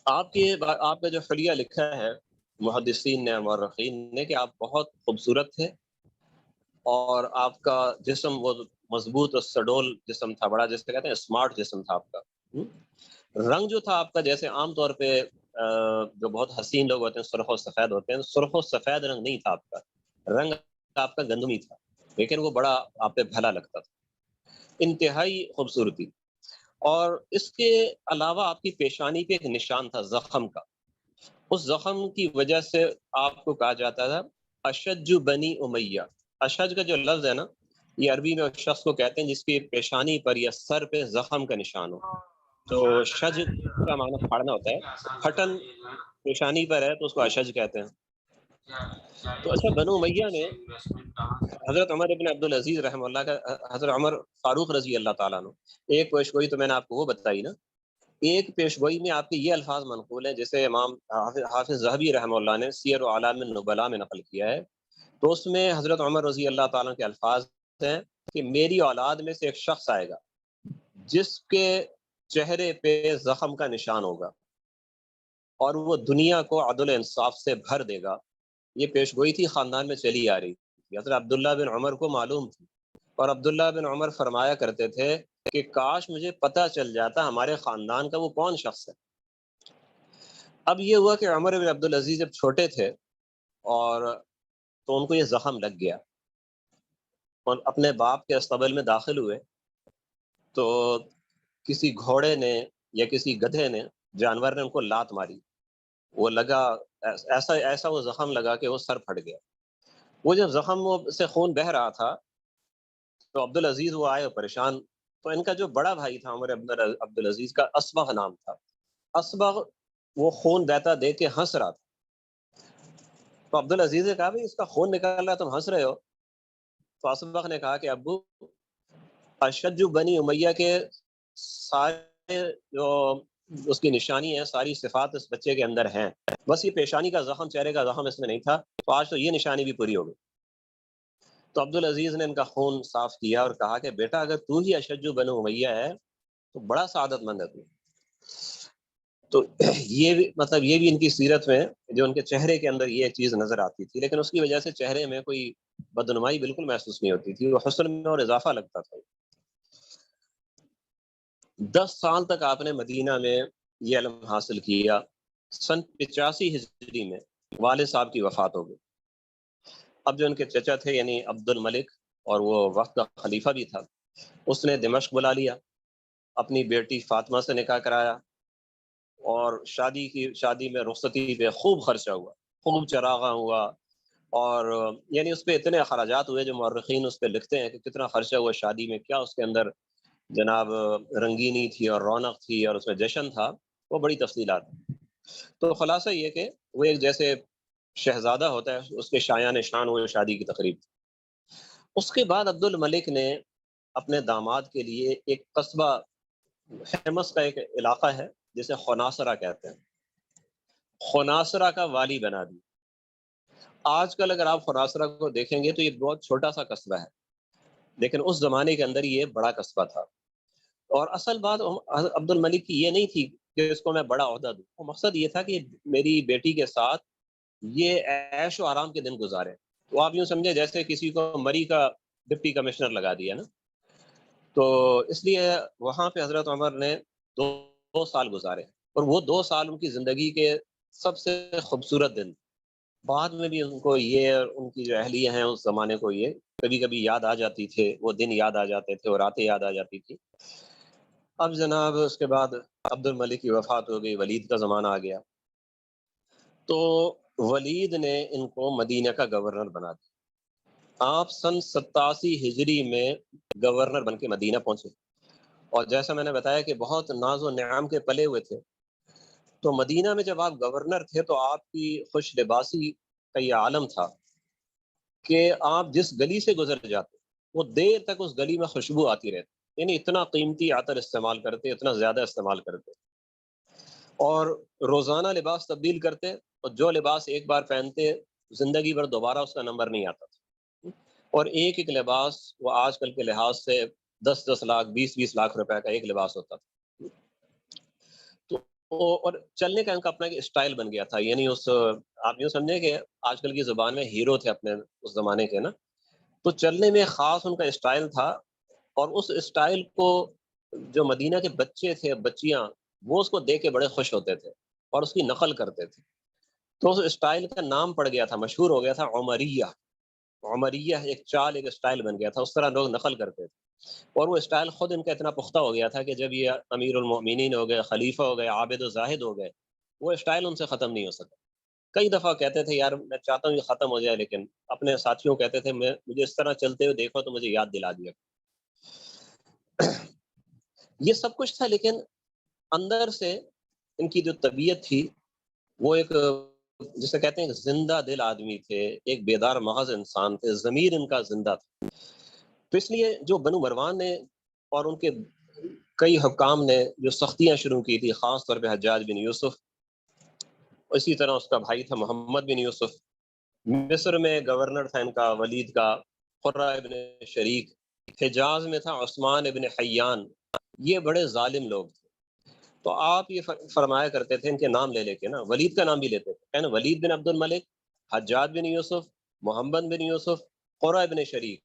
آپ کا جو حلیہ لکھا ہے محدثین نے، مورخین نے، کہ آپ بہت خوبصورت تھے، اور آپ کا جسم وہ مضبوط اور سڈول جسم تھا، بڑا جسے کہتے ہیں اسمارٹ جسم تھا آپ کا۔ رنگ جو تھا آپ کا، جیسے عام طور پہ جو بہت حسین لوگ ہوتے ہیں سرخ و سفید ہوتے ہیں، سرخ و سفید رنگ نہیں تھا آپ کا، رنگ آپ کا گندمی تھا، لیکن وہ بڑا آپ پہ بھلا لگتا تھا، انتہائی خوبصورتی۔ اور اس کے علاوہ آپ کی پیشانی پہ ایک نشان تھا زخم کا، اس زخم کی وجہ سے آپ کو کہا جاتا تھا اشج بنی امیہ۔ اشج کا جو لفظ ہے نا، یہ عربی میں اس شخص کو کہتے ہیں جس کی پیشانی پر یا سر پہ زخم کا نشان ہو۔ تو شج کا معنی پھاڑنا ہوتا ہے، تو پھٹن پیشانی پر ہے تو اس کو اشج کہتے ہیں۔ تو اچھا، بنو امیہ نے حضرت عمر ابن عبدالعزیز رحمہ اللہ کا، حضرت عمر فاروق رضی اللہ تعالیٰ عنہ، ایک پیشگوئی تو میں نے آپ کو وہ بتائی نا، ایک پیشگوئی میں آپ کے یہ الفاظ منقول ہیں جیسے امام حافظ ذہبی رحمہ اللہ نے سیر و اعلام النبلاء میں نقل کیا ہے، تو اس میں حضرت عمر رضی اللہ تعالیٰ کے الفاظ ہیں کہ میری اولاد میں سے ایک شخص آئے گا جس کے چہرے پہ زخم کا نشان ہوگا، اور وہ دنیا کو عدل انصاف سے بھر دے گا۔ یہ پیشگوئی تھی، خاندان میں چلی آ رہی تھی، حضرت عبداللہ بن عمر کو معلوم تھی، اور عبداللہ بن عمر فرمایا کرتے تھے کہ کاش مجھے پتہ چل جاتا ہمارے خاندان کا وہ کون شخص ہے۔ اب یہ ہوا کہ عمر بن عبدالعزیز جب چھوٹے تھے اور تو ان کو یہ زخم لگ گیا، اور اپنے باپ کے استبل میں داخل ہوئے تو کسی گھوڑے نے یا کسی گدھے نے، جانور نے ان کو لات ماری، وہ لگا ایسا وہ زخم لگا کہ وہ سر پھٹ گیا۔ وہ جب زخم سے خون بہہ رہا تھا تو عبدالعزیز وہ آئے پریشان، تو ان کا جو بڑا بھائی تھا عمر ابن عبدالعزیز کا، اصبغ نام تھا، اصبغ وہ خون بہتا دیکھ کے ہنس رہا تھا۔ تو عبدالعزیز نے کہا بھائی اس کا خون نکل رہا تم ہنس رہے ہو؟ تو اصبغ نے کہا کہ ابو، اشج بنی امیہ کے سارے جو اس کی نشانی ہے، ساری صفات اس بچے کے اندر ہیں، بس یہ پیشانی کا زخم، چہرے کا زخم اس میں نہیں تھا، تو آج تو یہ نشانی بھی پوری ہو گئی۔ تو عبدالعزیز نے ان کا خون صاف کیا اور کہا کہ بیٹا اگر تو ہی اشج بنو امیہ ہے تو بڑا سعادت مند ہے تو۔ تو یہ بھی مطلب یہ بھی ان کی سیرت میں جو ان کے چہرے کے اندر یہ چیز نظر آتی تھی، لیکن اس کی وجہ سے چہرے میں کوئی بدنمائی بالکل محسوس نہیں ہوتی تھی، وہ حسن میں اور اضافہ لگتا تھا۔ 10 سال تک آپ نے مدینہ میں یہ علم حاصل کیا۔ سن 85 ہجری میں والد صاحب کی وفات ہو گئی۔ اب جو ان کے چچا تھے یعنی عبد الملک، اور وہ وقت کا خلیفہ بھی تھا، اس نے دمشق بلا لیا، اپنی بیٹی فاطمہ سے نکاح کرایا، اور شادی میں رخصتی پہ خوب خرچہ ہوا، خوب چراغاں ہوا، اور یعنی اس پہ اتنے اخراجات ہوئے جو مورخین اس پہ لکھتے ہیں کہ کتنا خرچہ ہوا شادی میں، کیا اس کے اندر جناب رنگینی تھی اور رونق تھی اور اس میں جشن تھا، وہ بڑی تفصیلات۔ تو خلاصہ یہ کہ وہ ایک جیسے شہزادہ ہوتا ہے اس کے شایان شان ہوئے شادی کی تقریب۔ اس کے بعد عبد الملک نے اپنے داماد کے لیے ایک قصبہ، حمص کا ایک علاقہ ہے جسے خناصرہ کہتے ہیں، خناصرہ کا والی بنا دی۔ آج کل اگر آپ خناصرہ کو دیکھیں گے تو یہ بہت چھوٹا سا قصبہ ہے، لیکن اس زمانے کے اندر یہ بڑا قصبہ تھا۔ اور اصل بات عبد الملک کی یہ نہیں تھی کہ اس کو میں بڑا عہدہ دوں، وہ مقصد یہ تھا کہ میری بیٹی کے ساتھ یہ عیش و آرام کے دن گزارے۔ تو آپ یوں سمجھے جیسے کسی کو مری کا ڈپٹی کمشنر لگا دیا نا. تو اس لیے وہاں پہ حضرت عمر نے 2 سال گزارے اور وہ 2 سال ان کی زندگی کے سب سے خوبصورت دن. بعد میں بھی ان کو یہ اور ان کی جو اہلیہ ہیں اس زمانے کو یہ کبھی کبھی یاد آ جاتی تھے، وہ دن یاد آ جاتے تھے اور راتیں یاد آ جاتی تھی. اب جناب اس کے بعد عبد الملک کی وفات ہو گئی، ولید کا زمانہ آ گیا. تو ولید نے ان کو مدینہ کا گورنر بنا دیا. آپ سن 87 ہجری میں گورنر بن کے مدینہ پہنچے، اور جیسا میں نے بتایا کہ بہت ناز و نعام کے پلے ہوئے تھے. تو مدینہ میں جب آپ گورنر تھے تو آپ کی خوش لباسی کا یہ عالم تھا کہ آپ جس گلی سے گزر جاتے وہ دیر تک اس گلی میں خوشبو آتی رہتی. یعنی اتنا قیمتی عطر استعمال کرتے، اتنا زیادہ استعمال کرتے، اور روزانہ لباس تبدیل کرتے، اور جو لباس ایک بار پہنتے زندگی بھر دوبارہ اس کا نمبر نہیں آتا تھا. اور ایک ایک لباس وہ آج کل کے لحاظ سے 10-10 لاکھ 20-20 لاکھ روپے کا ایک لباس ہوتا تھا. تو اور چلنے کا ان کا اپنا ایک اسٹائل بن گیا تھا. یعنی اس آپ یوں سمجھیں کہ آج کل کی زبان میں ہیرو تھے اپنے اس زمانے کے نا. تو چلنے میں خاص ان کا اسٹائل تھا، اور اس اسٹائل کو جو مدینہ کے بچے تھے، بچیاں، وہ اس کو دیکھ کے بڑے خوش ہوتے تھے اور اس کی نقل کرتے تھے. تو اس اسٹائل کا نام پڑ گیا تھا، مشہور ہو گیا تھا عمریہ. عمریہ ایک چال، ایک اسٹائل بن گیا تھا، اس طرح لوگ نقل کرتے تھے. اور وہ اسٹائل خود ان کا اتنا پختہ ہو گیا تھا کہ جب یہ امیر المؤمنین ہو گئے، خلیفہ ہو گئے، عابد و زاہد ہو گئے، وہ اسٹائل ان سے ختم نہیں ہو سکا. کئی دفعہ کہتے تھے یار میں چاہتا ہوں یہ ختم ہو جائے، لیکن اپنے ساتھیوں کہتے تھے مجھے اس طرح چلتے ہوئے دیکھو تو مجھے یاد دلا دیا. یہ سب کچھ تھا، لیکن اندر سے ان کی جو طبیعت تھی وہ ایک جسے کہتے ہیں زندہ دل آدمی تھے، ایک بیدار محض انسان تھے، ضمیر ان کا زندہ تھا. تو اس لیے جو بنو مروان نے اور ان کے کئی حکام نے جو سختیاں شروع کی تھی، خاص طور پہ حجاج بن یوسف، اسی طرح اس کا بھائی تھا محمد بن یوسف، مصر میں گورنر تھا ان کا ولید کا قرہ ابن شریک، حجاز میں تھا عثمان ابن حیان. یہ بڑے ظالم لوگ تھے. تو آپ یہ فرمایا کرتے تھے ان کے نام لے لے کے نا، ولید کا نام بھی لیتے تھے نا، ولید بن عبد الملک، حجاج بن یوسف، محمد بن یوسف، قرہ ابن شریک،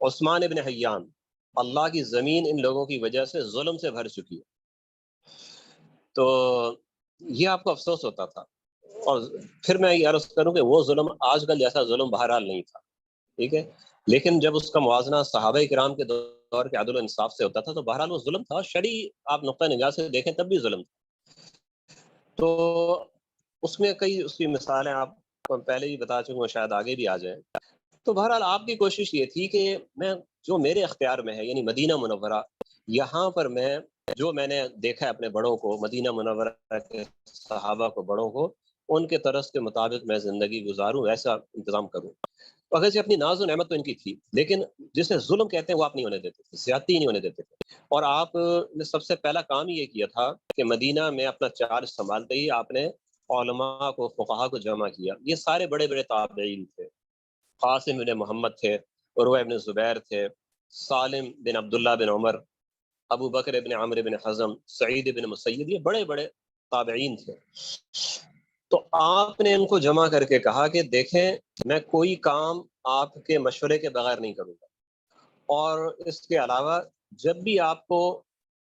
عثمان ابن حیان. اللہ کی زمین ان لوگوں کی وجہ سے ظلم سے بھر چکی ہے. تو یہ آپ کو افسوس ہوتا تھا. اور پھر میں یہ عرض کروں کہ وہ ظلم آج کل جیسا ظلم بہرحال نہیں تھا، ٹھیک ہے، لیکن جب اس کا موازنہ صحابہ کرام کے دور کے عدل و انصاف سے ہوتا تھا تو بہرحال وہ ظلم تھا. شرعی آپ نقطہ نگاہ سے دیکھیں تب بھی ظلم تھا. تو اس میں کئی اس کی مثالیں آپ کو پہلے ہی بتا چکا ہوں، شاید آگے بھی آ جائیں. تو بہرحال آپ کی کوشش یہ تھی کہ میں جو میرے اختیار میں ہے، یعنی مدینہ منورہ، یہاں پر میں نے دیکھا ہے اپنے بڑوں کو، مدینہ منورہ کے صحابہ کو، بڑوں کو، ان کے طرز کے مطابق میں زندگی گزاروں، ایسا انتظام کروں. اگر اپنی ناز و نعمت تو ان کی تھی، لیکن جسے ظلم کہتے ہیں وہ آپ نہیں ہونے دیتے تھے، زیادتی نہیں ہونے دیتے تھے. اور آپ نے سب سے پہلا کام یہ کیا تھا کہ مدینہ میں اپنا چارج سنبھالتے ہی آپ نے علماء کو، فقہا کو جمع کیا. یہ سارے بڑے بڑے تابعین تھے. قاسم بن محمد تھے، عروہ بن زبیر تھے، سالم بن عبداللہ بن عمر، ابو بکر بن عمرو بن حزم، سعید بن مسیب، یہ بڑے بڑے تابعین تھے. تو آپ نے ان کو جمع کر کے کہا کہ دیکھیں میں کوئی کام آپ کے مشورے کے بغیر نہیں کروں گا، اور اس کے علاوہ جب بھی آپ کو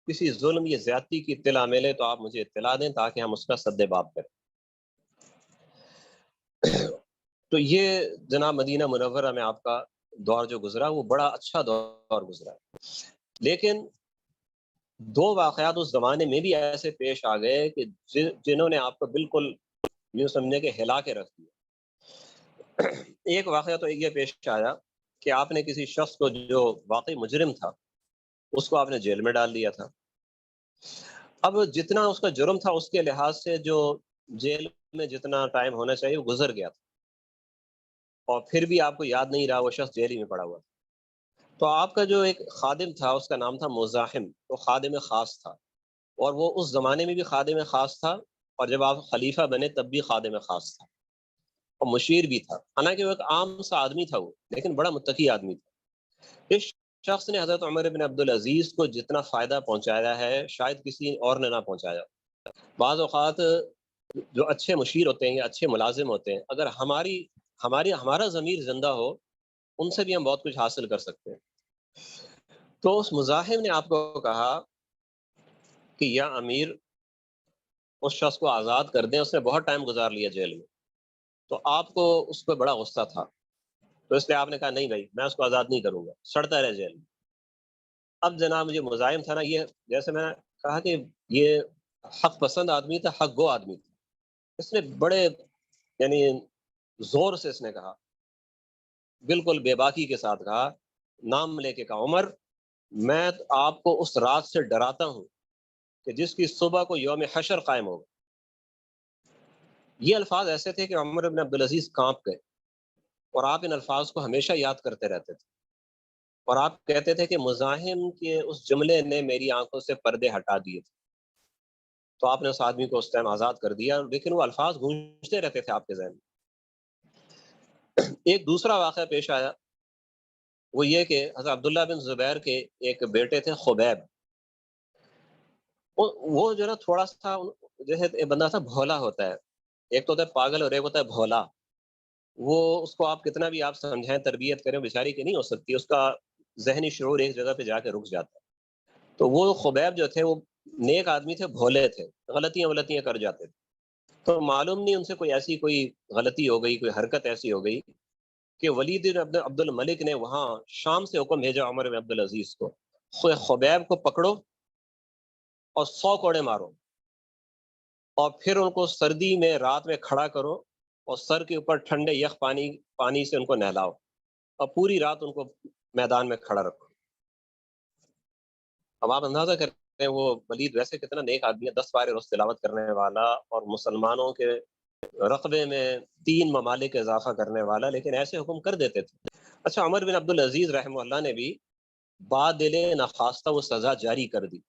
کسی ظلم یا زیادتی کی اطلاع ملے تو آپ مجھے اطلاع دیں تاکہ ہم اس کا سد باب کریں. تو یہ جناب مدینہ منورہ میں آپ کا دور جو گزرا وہ بڑا اچھا دور گزرا. لیکن 2 واقعات اس زمانے میں بھی ایسے پیش آ گئے کہ جنہوں نے آپ کو بالکل یوں سمجھے کہ ہلا کے رکھ دیا. ایک واقعہ تو یہ پیش آیا کہ آپ نے کسی شخص کو جو واقعی مجرم تھا اس کو آپ نے جیل میں ڈال دیا تھا. اب جتنا اس کا جرم تھا اس کے لحاظ سے جو جیل میں جتنا ٹائم ہونا چاہیے وہ گزر گیا تھا، اور پھر بھی آپ کو یاد نہیں رہا وہ شخص جیل ہی میں پڑا ہوا تھا. تو آپ کا جو ایک خادم تھا اس کا نام تھا مزاحم، وہ خادم خاص تھا، اور وہ اس زمانے میں بھی خادم خاص تھا، اور جب آپ خلیفہ بنے تب بھی خادم خاص تھا، اور مشیر بھی تھا. حالانکہ وہ ایک عام سا آدمی تھا وہ، لیکن بڑا متقی آدمی تھا. اس شخص نے حضرت عمر بن عبدالعزیز کو جتنا فائدہ پہنچایا ہے شاید کسی اور نے نہ پہنچایا. بعض اوقات جو اچھے مشیر ہوتے ہیں یا اچھے ملازم ہوتے ہیں، اگر ہمارا ضمیر زندہ ہو، ان سے بھی ہم بہت کچھ حاصل کر سکتے ہیں۔ تو اس مزاحم نے آپ کو کہا کہ یا امیر اس شخص کو آزاد کر دیں، اس نے بہت ٹائم گزار لیا جیل میں۔ تو آپ کو اس پہ بڑا غصہ تھا، تو اس لیے آپ نے کہا نہیں بھائی میں اس کو آزاد نہیں کروں گا، سڑتا رہے جیل میں۔ اب جناب مجھے مزاحم تھا نا، یہ جیسے میں نے کہا کہ یہ حق پسند آدمی تھا، حق گو آدمی تھا، اس نے بڑے یعنی زور سے اس نے کہا، بالکل بے باکی کے ساتھ کہا، نام لے کے کہا، عمر میں آپ کو اس رات سے ڈراتا ہوں کہ جس کی صبح کو یوم حشر قائم ہوگا۔ یہ الفاظ ایسے تھے کہ عمر بن عبدالعزیز کانپ گئے، اور آپ ان الفاظ کو ہمیشہ یاد کرتے رہتے تھے، اور آپ کہتے تھے کہ مزاحم کے اس جملے نے میری آنکھوں سے پردے ہٹا دیے تھے۔ تو آپ نے اس آدمی کو اس ٹائم آزاد کر دیا، لیکن وہ الفاظ گونجتے رہتے تھے آپ کے ذہن میں۔ ایک دوسرا واقعہ پیش آیا، وہ یہ کہ حضرت عبداللہ بن زبیر کے ایک بیٹے تھے خبیب، وہ جو ہے نا تھوڑا سا جو ہے ایک بندہ تھا بھولا ہوتا ہے، ایک تو ہوتا ہے پاگل اور ایک ہوتا ہے بھولا۔ وہ اس کو آپ کتنا بھی آپ سمجھائیں تربیت کریں، بیچاری کی نہیں ہو سکتی، اس کا ذہنی شعور ایک جگہ پہ جا کے رک جاتا ہے۔ تو وہ خبیب جو تھے وہ نیک آدمی تھے، بھولے تھے، غلطیاں کر جاتے تھے۔ تو معلوم نہیں ان سے کوئی ایسی کوئی غلطی ہو گئی، کوئی حرکت ایسی ہو گئی کہ ولید بن عبد الملک نے وہاں شام سے حکم بھیجا عمر بن عبدالعزیز کو، خبیب کو پکڑو اور 100 کوڑے مارو، اور پھر ان کو سردی میں رات میں کھڑا کرو، اور سر کے اوپر ٹھنڈے یخ پانی سے ان کو نہلاؤ، اور پوری رات ان کو میدان میں کھڑا رکھو۔ اب آپ اندازہ کرتے ہیں وہ ولید ویسے کتنا نیک آدمی ہے، 10 پارے روز تلاوت کرنے والا، اور مسلمانوں کے رقبے میں 3 ممالک اضافہ کرنے والا، لیکن ایسے حکم کر دیتے تھے۔ اچھا عمر بن عبدالعزیز رحمہ اللہ نے بھی بادل نخواستہ وہ سزا جاری کر دی،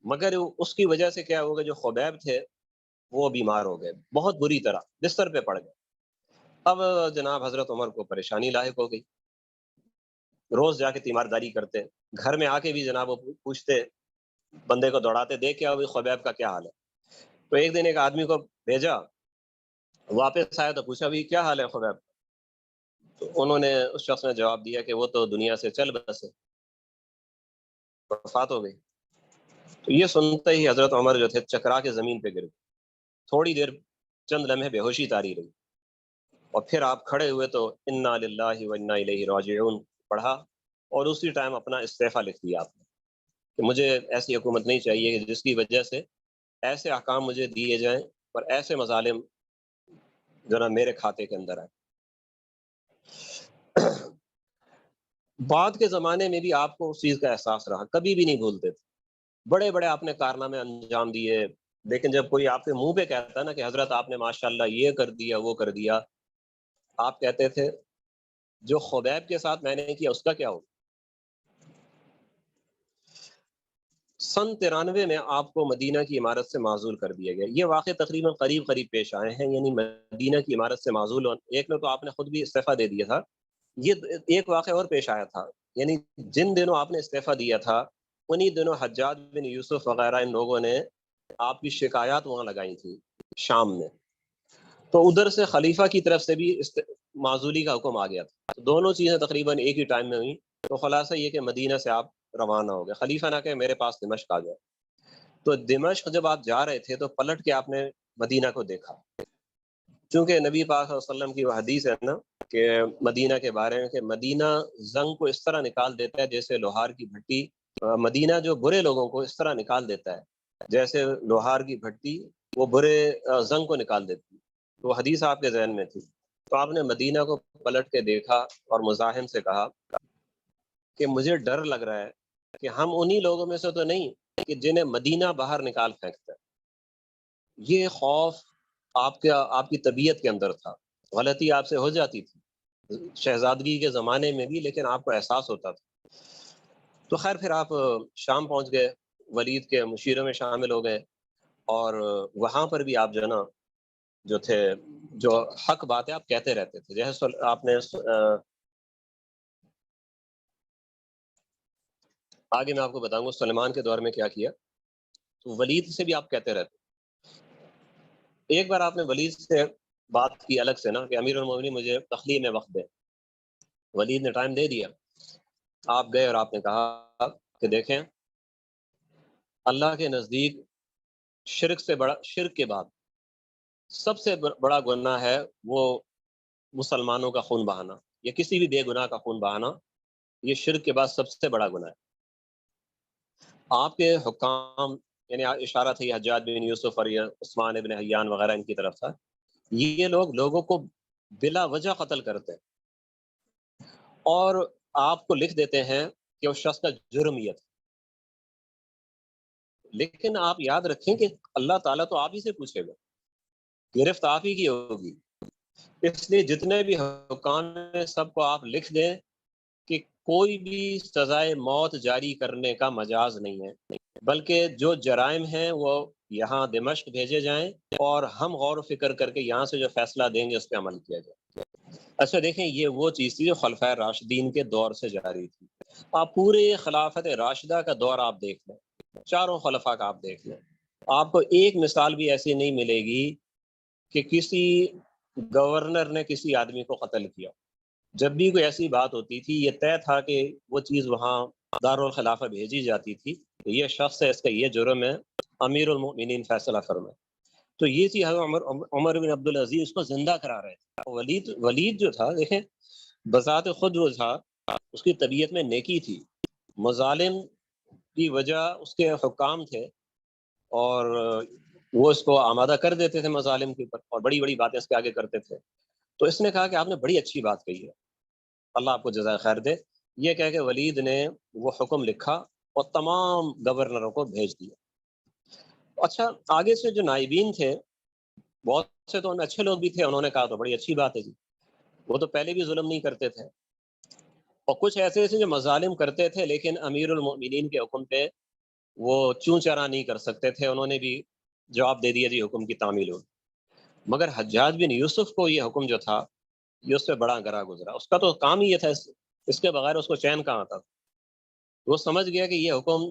مگر اس کی وجہ سے کیا ہوگا، جو خبیب تھے وہ بیمار ہو گئے بہت بری طرح، بستر پہ پڑ گئے۔ اب جناب حضرت عمر کو پریشانی لاحق ہو گئی، روز جا کے تیمارداری کرتے، گھر میں آ کے بھی جناب وہ پوچھتے، بندے کو دوڑاتے، دیکھ کے ابھی خبیب کا کیا حال ہے۔ تو ایک دن ایک آدمی کو بھیجا، واپس آیا تو پوچھا بھی کیا حال ہے خبیب؟ تو انہوں نے اس شخص نے جواب دیا کہ وہ تو دنیا سے چل بسے، وفات ہو گئی۔ تو یہ سنتے ہی حضرت عمر جو تھے چکرا کے زمین پہ گر گئے، تھوڑی دیر چند لمحے بے ہوشی تاری رہی، اور پھر آپ کھڑے ہوئے تو انا للہ و انا الیہ راجعون پڑھا، اور اسی ٹائم اپنا استعفیٰ لکھ دیا آپ نے کہ مجھے ایسی حکومت نہیں چاہیے کہ جس کی وجہ سے ایسے احکام مجھے دیے جائیں اور ایسے مظالم جو نا میرے کھاتے کے اندر آئے۔ بعد کے زمانے میں بھی آپ کو اس چیز کا احساس رہا، کبھی بھی نہیں بھولتے تھے، بڑے بڑے آپ نے کارنامے انجام دیے، لیکن جب کوئی آپ کے منہ پہ کہتا ہے نا کہ حضرت آپ نے ماشاءاللہ یہ کر دیا وہ کر دیا، آپ کہتے تھے جو خبیب کے ساتھ میں نے کیا اس کا کیا ہو۔ سن 93 میں آپ کو مدینہ کی عمارت سے معزول کر دیا گیا۔ یہ واقع تقریباً قریب پیش آئے ہیں، یعنی مدینہ کی عمارت سے معزول، ایک نے تو آپ نے خود بھی استعفیٰ دے دیا تھا، یہ ایک واقعہ اور پیش آیا تھا، یعنی جن دنوں آپ نے استعفیٰ دیا تھا انہی دنوں حجاج بن یوسف وغیرہ ان لوگوں نے آپ کی شکایات وہاں لگائی تھی شام میں، تو ادھر سے خلیفہ کی طرف سے بھی معزولی کا حکم آ گیا تھا، تو دونوں چیزیں تقریباً ایک ہی ٹائم میں ہوئی۔ تو خلاصہ یہ کہ مدینہ سے آپ روانہ ہو گئے، خلیفہ نہ کہ میرے پاس دمشق آ جائے۔ تو دمشق جب آپ جا رہے تھے تو پلٹ کے آپ نے مدینہ کو دیکھا، چونکہ نبی پاک صلی اللہ علیہ وسلم کی وہ حدیث ہے نا کہ مدینہ کے بارے میں کہ مدینہ زنگ کو اس طرح نکال دیتا ہے جیسے لوہار کی بھٹی، مدینہ جو برے لوگوں کو اس طرح نکال دیتا ہے جیسے لوہار کی بھٹی وہ برے زنگ کو نکال دیتی، تو وہ حدیث آپ کے ذہن میں تھی۔ تو آپ نے مدینہ کو پلٹ کے دیکھا اور مزاحم سے کہا کہ مجھے ڈر لگ رہا ہے کہ ہم انہی لوگوں میں سے تو نہیں کہ جنہیں مدینہ باہر نکال پھینکتا ہے۔ یہ خوف آپ کی طبیعت کے اندر تھا، غلطی آپ سے ہو جاتی تھی شہزادگی کے زمانے میں بھی، لیکن آپ کو احساس ہوتا تھا۔ تو خیر پھر آپ شام پہنچ گئے، ولید کے مشیروں میں شامل ہو گئے، اور وہاں پر بھی آپ جو ہے نا جو تھے، جو حق بات ہے آپ کہتے رہتے تھے، جیسے آپ نے آگے میں آپ کو بتاؤں گا سلیمان کے دور میں کیا کیا، تو ولید سے بھی آپ کہتے رہتے۔ ایک بار آپ نے ولید سے بات کی الگ سے نا کہ امیر المومنین مجھے تخلیہ میں وقت دے. ولید نے ٹائم دے دیا. آپ گئے اور آپ نے کہا کہ دیکھیں اللہ کے نزدیک شرک کے بعد سب سے بڑا گناہ ہے وہ مسلمانوں کا خون بہانا یا کسی بھی بے گناہ کا خون بہانا. یہ شرک کے بعد سب سے بڑا گناہ ہے. آپ کے حکام یعنی اشارہ تھا یہ حجاج بن یوسف اور یہ عثمان ابن حیان وغیرہ ان کی طرف تھا. یہ لوگ لوگوں کو بلا وجہ قتل کرتے ہیں اور آپ کو لکھ دیتے ہیں کہ اس شخص کا جرم یہ تھا. لیکن آپ یاد رکھیں کہ اللہ تعالیٰ تو آپ ہی سے پوچھے گا, گرفت آپ ہی کی ہوگی. اس لیے جتنے بھی حکام ہیں سب کو آپ لکھ دیں کہ کوئی بھی سزائے موت جاری کرنے کا مجاز نہیں ہے, بلکہ جو جرائم ہیں وہ یہاں دمشق بھیجے جائیں اور ہم غور و فکر کر کے یہاں سے جو فیصلہ دیں گے اس پہ عمل کیا جائے. اچھا دیکھیں یہ وہ چیز تھی جو خلفۂ راشدین کے دور سے جاری تھی. آپ پورے خلافت راشدہ کا دور آپ دیکھ لیں, چاروں خلفاء کا آپ دیکھ لیں, آپ کو ایک مثال بھی ایسی نہیں ملے گی کہ کسی گورنر نے کسی آدمی کو قتل کیا. جب بھی کوئی ایسی بات ہوتی تھی یہ طے تھا کہ وہ چیز وہاں دارالخلافہ بھیجی جاتی تھی, یہ شخص ہے, اس کا یہ جرم ہے, امیر المؤمنین فیصلہ فرمائے. تو یہ چیز عمر بن عبدالعزیز اس کو زندہ کرا رہے تھے. ولید جو تھا دیکھیں بذات خود وہ تھا, اس کی طبیعت میں نیکی تھی, مظالم کی وجہ اس کے حکام تھے اور وہ اس کو آمادہ کر دیتے تھے مظالم کے اوپر اور بڑی بڑی باتیں اس کے آگے کرتے تھے. تو اس نے کہا کہ آپ نے بڑی اچھی بات کہی ہے, اللہ آپ کو جزائے خیر دے. یہ کہہ کہ ولید نے وہ حکم لکھا اور تمام گورنروں کو بھیج دیا. اچھا آگے سے جو نائبین تھے بہت سے تو اچھے لوگ بھی تھے, انہوں نے کہا تو بڑی اچھی بات ہے جی, وہ تو پہلے بھی ظلم نہیں کرتے تھے. اور کچھ ایسے جو مظالم کرتے تھے لیکن امیر المؤمنین کے حکم پہ وہ چوں چرا نہیں کر سکتے تھے, انہوں نے بھی جواب دے دیا جی حکم کی تعمیل ہو. مگر حجاج بن یوسف کو یہ حکم جو تھا یہ اس پہ بڑا گرا گزرا. اس کا تو کام ہی یہ تھا, اس کے بغیر اس کو چین کہاں تھا. وہ سمجھ گیا کہ یہ حکم,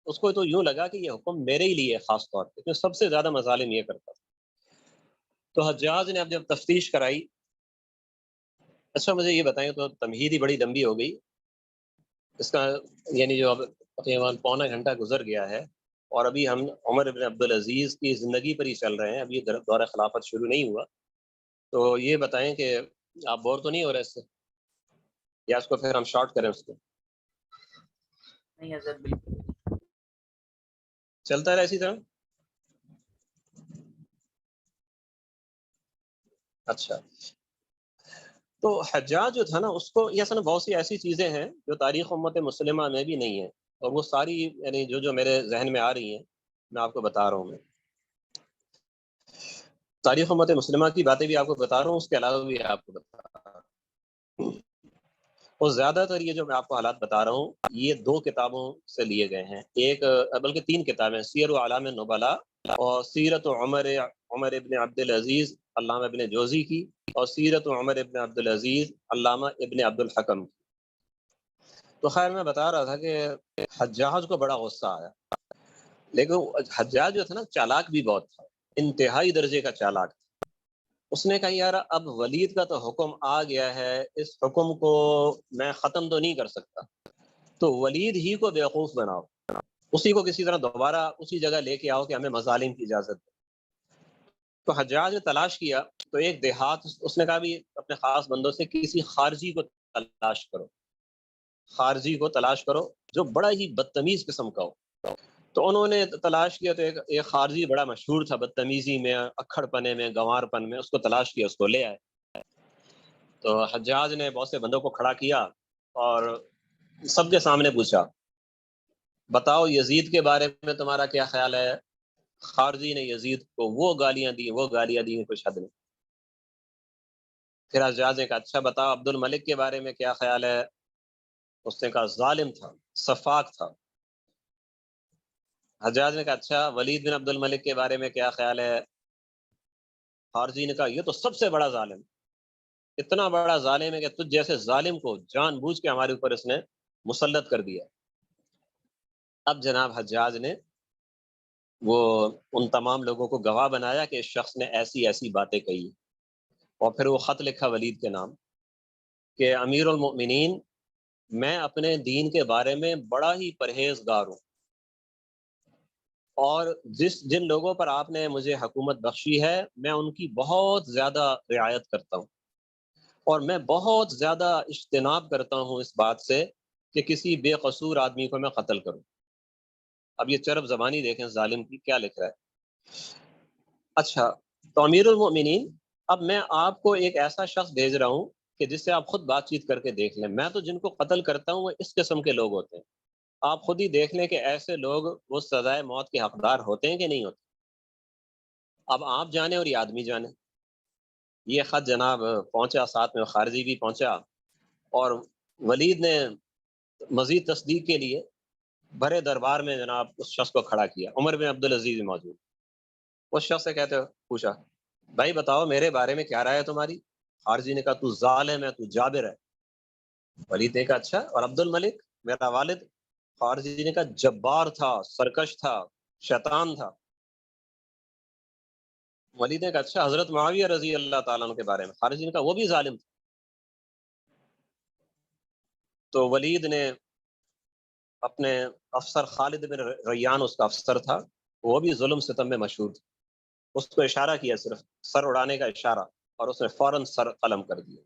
اس کو تو یوں لگا کہ یہ حکم میرے ہی لیے خاص طور پہ, سب سے زیادہ مظالم یہ کرتا تھا. تو حجاج نے اب جب تفتیش کرائی, اچھا مجھے یہ بتائیں تو تمہید ہی بڑی لمبی ہو گئی اس کا, یعنی جو اب تقریباً پونا گھنٹہ گزر گیا ہے اور ابھی ہم عمر بن عبدالعزیز کی زندگی پر ہی چل رہے ہیں, ابھی دور خلافت شروع نہیں ہوا. تو یہ بتائیں کہ آپ بور تو نہیں ہو رہے اس سے, یا اس کو پھر ہم شارٹ کریں, اس کو نہیں حضرت بالکل چلتا رہے اسی طرح. اچھا تو حجاج جو تھا نا اس کو یہ اصل بہت سی ایسی چیزیں ہیں جو تاریخ امت مسلمہ میں بھی نہیں ہیں, اور وہ ساری یعنی جو میرے ذہن میں آ رہی ہیں میں آپ کو بتا رہا ہوں. میں تاریخ امت مسلمہ کی باتیں بھی آپ کو بتا رہا ہوں, اس کے علاوہ بھی آپ کو بتا رہا ہوں. اور زیادہ تر یہ جو میں آپ کو حالات بتا رہا ہوں یہ دو کتابوں سے لیے گئے ہیں, ایک بلکہ تین کتابیں, سیر و اعلام نبلا اور سیرت عمر ابن عبدالعزیز علامہ ابن جوزی کی, اور سیرت عمر ابن عبدالعزیز علامہ ابن عبد الحکم کی. تو خیر میں بتا رہا تھا کہ حجاج کو بڑا غصہ آیا, لیکن حجاج جو تھا نا چالاک بھی بہت تھا, انتہائی درجے کا چالاک تھا. اس نے کہا یار اب ولید کا تو حکم آ گیا ہے, اس حکم کو میں ختم تو نہیں کر سکتا, تو ولید ہی کو بیوقوف بناؤ, اسی کو کسی طرح دوبارہ اسی جگہ لے کے آؤ کہ ہمیں مظالم کی اجازت دے. تو حجاج نے تلاش کیا, تو ایک دیہات اس نے کہا بھی اپنے خاص بندوں سے کسی خارجی کو تلاش کرو, خارجی کو تلاش کرو جو بڑا ہی بدتمیز قسم کا ہو. تو انہوں نے تلاش کیا, تو ایک خارجی بڑا مشہور تھا بدتمیزی میں, اکھڑ پنے میں, گنوار پن میں, اس کو تلاش کیا, اس کو لے آئے. تو حجاج نے بہت سے بندوں کو کھڑا کیا اور سب کے سامنے پوچھا بتاؤ یزید کے بارے میں تمہارا کیا خیال ہے. خارجی نے یزید کو وہ گالیاں دی کچھ حد نہیں. پھر حجاج نے کہا اچھا بتاؤ عبد الملک کے بارے میں کیا خیال ہے. اس نے کہا ظالم تھا, سفاک تھا. حجاج نے کہا اچھا ولید بن عبد الملک کے بارے میں کیا خیال ہے. خارجی نے کہا یہ تو سب سے بڑا ظالم, اتنا بڑا ظالم ہے کہ تجھ جیسے ظالم کو جان بوجھ کے ہمارے اوپر اس نے مسلط کر دیا. اب جناب حجاج نے وہ ان تمام لوگوں کو گواہ بنایا کہ اس شخص نے ایسی ایسی باتیں کہی. اور پھر وہ خط لکھا ولید کے نام کہ امیر المؤمنین، میں اپنے دین کے بارے میں بڑا ہی پرہیزگار ہوں، اور جن لوگوں پر آپ نے مجھے حکومت بخشی ہے میں ان کی بہت زیادہ رعایت کرتا ہوں، اور میں بہت زیادہ اجتناب کرتا ہوں اس بات سے کہ کسی بے قصور آدمی کو میں قتل کروں۔ اب یہ چرب زبانی دیکھیں ظالم کی کیا لکھ رہا ہے۔ اچھا، تو امیر المؤمنین، اب میں آپ کو ایک ایسا شخص بھیج رہا ہوں کہ جس سے آپ خود بات چیت کر کے دیکھ لیں۔ میں تو جن کو قتل کرتا ہوں وہ اس قسم کے لوگ ہوتے ہیں، آپ خود ہی دیکھ لیں کہ ایسے لوگ وہ سزائے موت کے حقدار ہوتے ہیں کہ نہیں ہوتے۔ اب آپ جانیں اور یہ آدمی جانے۔ یہ خط جناب پہنچا، ساتھ میں خارجی بھی پہنچا، اور ولید نے مزید تصدیق کے لیے بڑے دربار میں جناب اس شخص کو کھڑا کیا۔ عمر بن عبدالعزیز موجود، اس شخص سے پوچھا، بھائی بتاؤ میرے بارے میں کیا رائے ہے تمہاری؟ خارجی نے کہا تو ظالم ہے، تو جابر ہے۔ ولید نے کہا اچھا، اور عبد الملک میرا والد؟ خارجی نے کہا جبار تھا، سرکش تھا، شیطان تھا۔ ولید نے کہا اچھا، حضرت معاویہ رضی اللہ تعالیٰ عنہ کے بارے میں؟ خارجی نے کہا وہ بھی ظالم تھا۔ تو ولید نے اپنے افسر خالد بن ریان، اس کا افسر تھا، وہ بھی ظلم ستم میں مشہور تھا، اس کو اشارہ کیا، صرف سر اڑانے کا اشارہ، اور اس نے فوراً سر قلم کر دیا۔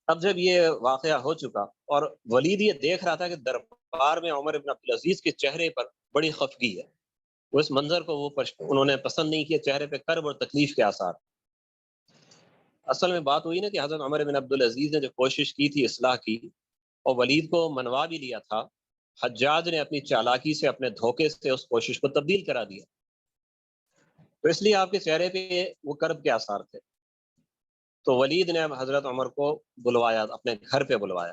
اب جب یہ واقعہ ہو چکا اور ولید یہ دیکھ رہا تھا کہ دربار میں عمر بن عبدالعزیز کے چہرے پر بڑی خفگی ہے، وہ اس منظر کو انہوں نے پسند نہیں کیا، چہرے پہ کرب اور تکلیف کے آثار۔ اصل میں بات ہوئی نا کہ حضرت عمر بن عبدالعزیز نے جو کوشش کی تھی اصلاح کی، اور ولید کو منوا بھی لیا تھا، حجاج نے اپنی چالاکی سے، اپنے دھوکے سے اس کوشش کو تبدیل کرا دیا، تو اس لیے آپ کے چہرے پہ وہ کرب کے آثار تھے۔ تو ولید نے اب حضرت عمر کو بلوایا، اپنے گھر پہ بلوایا،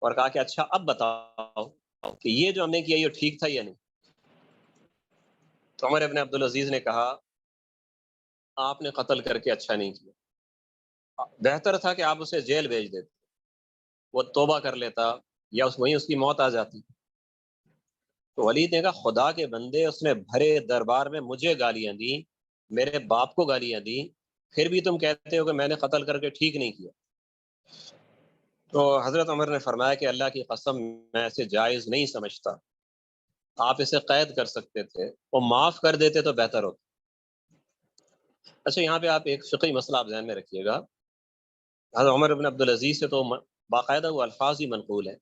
اور کہا کہ اچھا اب بتاؤ کہ یہ جو ہم نے کیا یہ ٹھیک تھا یا نہیں؟ تو عمر ابن عبدالعزیز نے کہا آپ نے قتل کر کے اچھا نہیں کیا، بہتر تھا کہ آپ اسے جیل بھیج دیتے، وہ توبہ کر لیتا، یا وہیں اس کی موت آ جاتی۔ تو ولید نے کہا خدا کے بندے، اس نے بھرے دربار میں مجھے گالیاں دی، میرے باپ کو گالیاں دی، پھر بھی تم کہتے ہو کہ میں نے قتل کر کے ٹھیک نہیں کیا۔ تو حضرت عمر نے فرمایا کہ اللہ کی قسم میں ایسے جائز نہیں سمجھتا، آپ اسے قید کر سکتے تھے، وہ معاف کر دیتے تو بہتر ہوتا۔ اچھا، یہاں پہ آپ ایک فقہی مسئلہ آپ ذہن میں رکھیے گا، حضرت عمر بن عبدالعزیز سے تو باقاعدہ وہ الفاظ ہی منقول ہے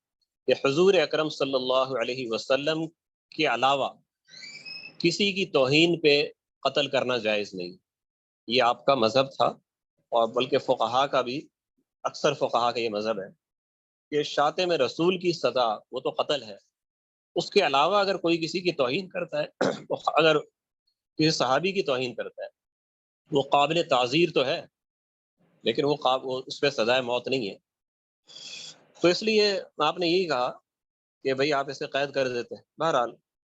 کہ حضور اکرم صلی اللہ علیہ وسلم کے علاوہ کسی کی توہین پہ قتل کرنا جائز نہیں، یہ آپ کا مذہب تھا، اور بلکہ فقہا کا بھی، اکثر فقہا کا یہ مذہب ہے کہ شاتم رسول کی سزا وہ تو قتل ہے، اس کے علاوہ اگر کوئی کسی کی توہین کرتا ہے تو اگر کسی صحابی کی توہین کرتا ہے وہ قابل تعزیر تو ہے، لیکن وہ اس پہ سزائے موت نہیں ہے۔ تو اس لیے آپ نے یہی کہا کہ بھئی آپ اسے قید کر دیتے۔ بہرحال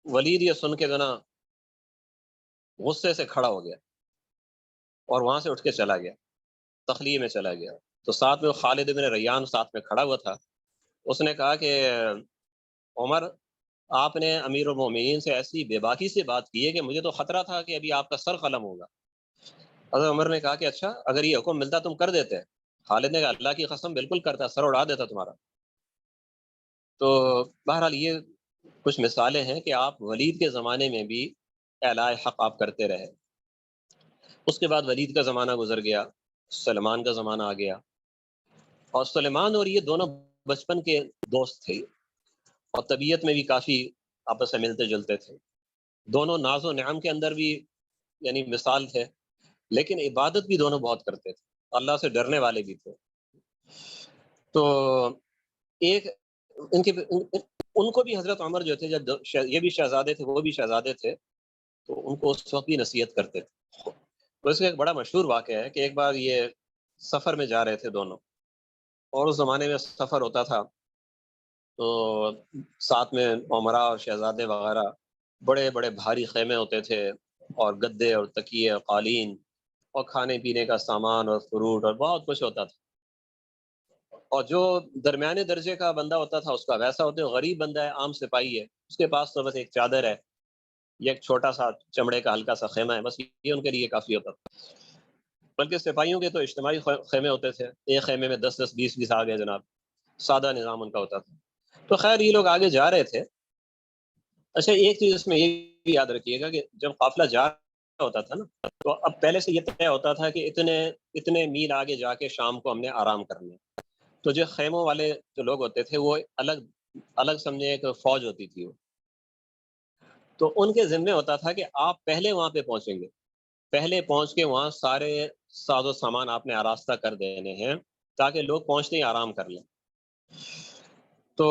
ولید یہ سن کے جو نا غصے سے کھڑا ہو گیا اور وہاں سے اٹھ کے چلا گیا، تخلیہ میں چلا گیا۔ تو ساتھ میں خالد بن ریان ساتھ میں کھڑا ہوا تھا، اس نے کہا کہ عمر، آپ نے امیر المومنین سے ایسی بے باکی سے بات کی ہے کہ مجھے تو خطرہ تھا کہ ابھی آپ کا سر قلم ہوگا۔ حضرت عمر نے کہا کہ اچھا اگر یہ حکم ملتا تم کر دیتے؟ خالد نے کہا اللہ کی قسم بالکل کرتا، سر اڑا دیتا تمہارا۔ تو بہرحال یہ کچھ مثالیں ہیں کہ آپ ولید کے زمانے میں بھی اعلاء حق آپ کرتے رہے۔ اس کے بعد ولید کا زمانہ گزر گیا، سلمان کا زمانہ آ گیا، اور سلمان اور یہ دونوں بچپن کے دوست تھے، اور طبیعت میں بھی کافی آپس سے ملتے جلتے تھے، دونوں ناز و نعم کے اندر بھی یعنی مثال تھے، لیکن عبادت بھی دونوں بہت کرتے تھے، اللہ سے ڈرنے والے بھی تھے۔ تو ایک ان کو بھی حضرت عمر جو تھے، جب یہ بھی شہزادے تھے وہ بھی شہزادے تھے، تو ان کو اس وقت بھی نصیحت کرتے تھے۔ تو اس کا ایک بڑا مشہور واقعہ ہے کہ ایک بار یہ سفر میں جا رہے تھے دونوں، اور اس زمانے میں سفر ہوتا تھا تو ساتھ میں عمراء اور شہزادے وغیرہ، بڑے بڑے بھاری خیمے ہوتے تھے، اور گدے اور تکیے اور قالین اور کھانے پینے کا سامان اور فروٹ اور بہت کچھ ہوتا تھا۔ اور جو درمیانے درجے کا بندہ ہوتا تھا اس کا ویسا ہوتا ہے، غریب بندہ ہے، عام سپاہی ہے، اس کے پاس تو بس ایک چادر ہے یہ ایک چھوٹا سا چمڑے کا ہلکا سا خیمہ ہے، بس یہ ان کے لیے کافی ہوتا تھا۔ بلکہ سپاہیوں کے تو اجتماعی خیمے ہوتے تھے، ایک خیمے میں 10 20 آ گئے جناب، سادہ نظام ان کا ہوتا تھا۔ تو خیر یہ لوگ آگے جا رہے تھے۔ اچھا ایک چیز اس میں یہ بھی یاد رکھیے گا کہ جب قافلہ جا رہا ہوتا تھا نا، تو اب پہلے سے یہ طے ہوتا تھا کہ اتنے میل آگے جا کے شام کو ہم نے آرام کرنا ہے۔ تو جو خیموں والے جو لوگ ہوتے تھے وہ الگ سمجھے ایک فوج ہوتی تھی وہ، تو ان کے ذمے ہوتا تھا کہ آپ پہلے وہاں پہ پہنچیں گے، پہلے پہنچ کے وہاں سارے ساز و سامان آپ نے آراستہ کر دینے ہیں تاکہ لوگ پہنچتے ہی آرام کر لیں۔ تو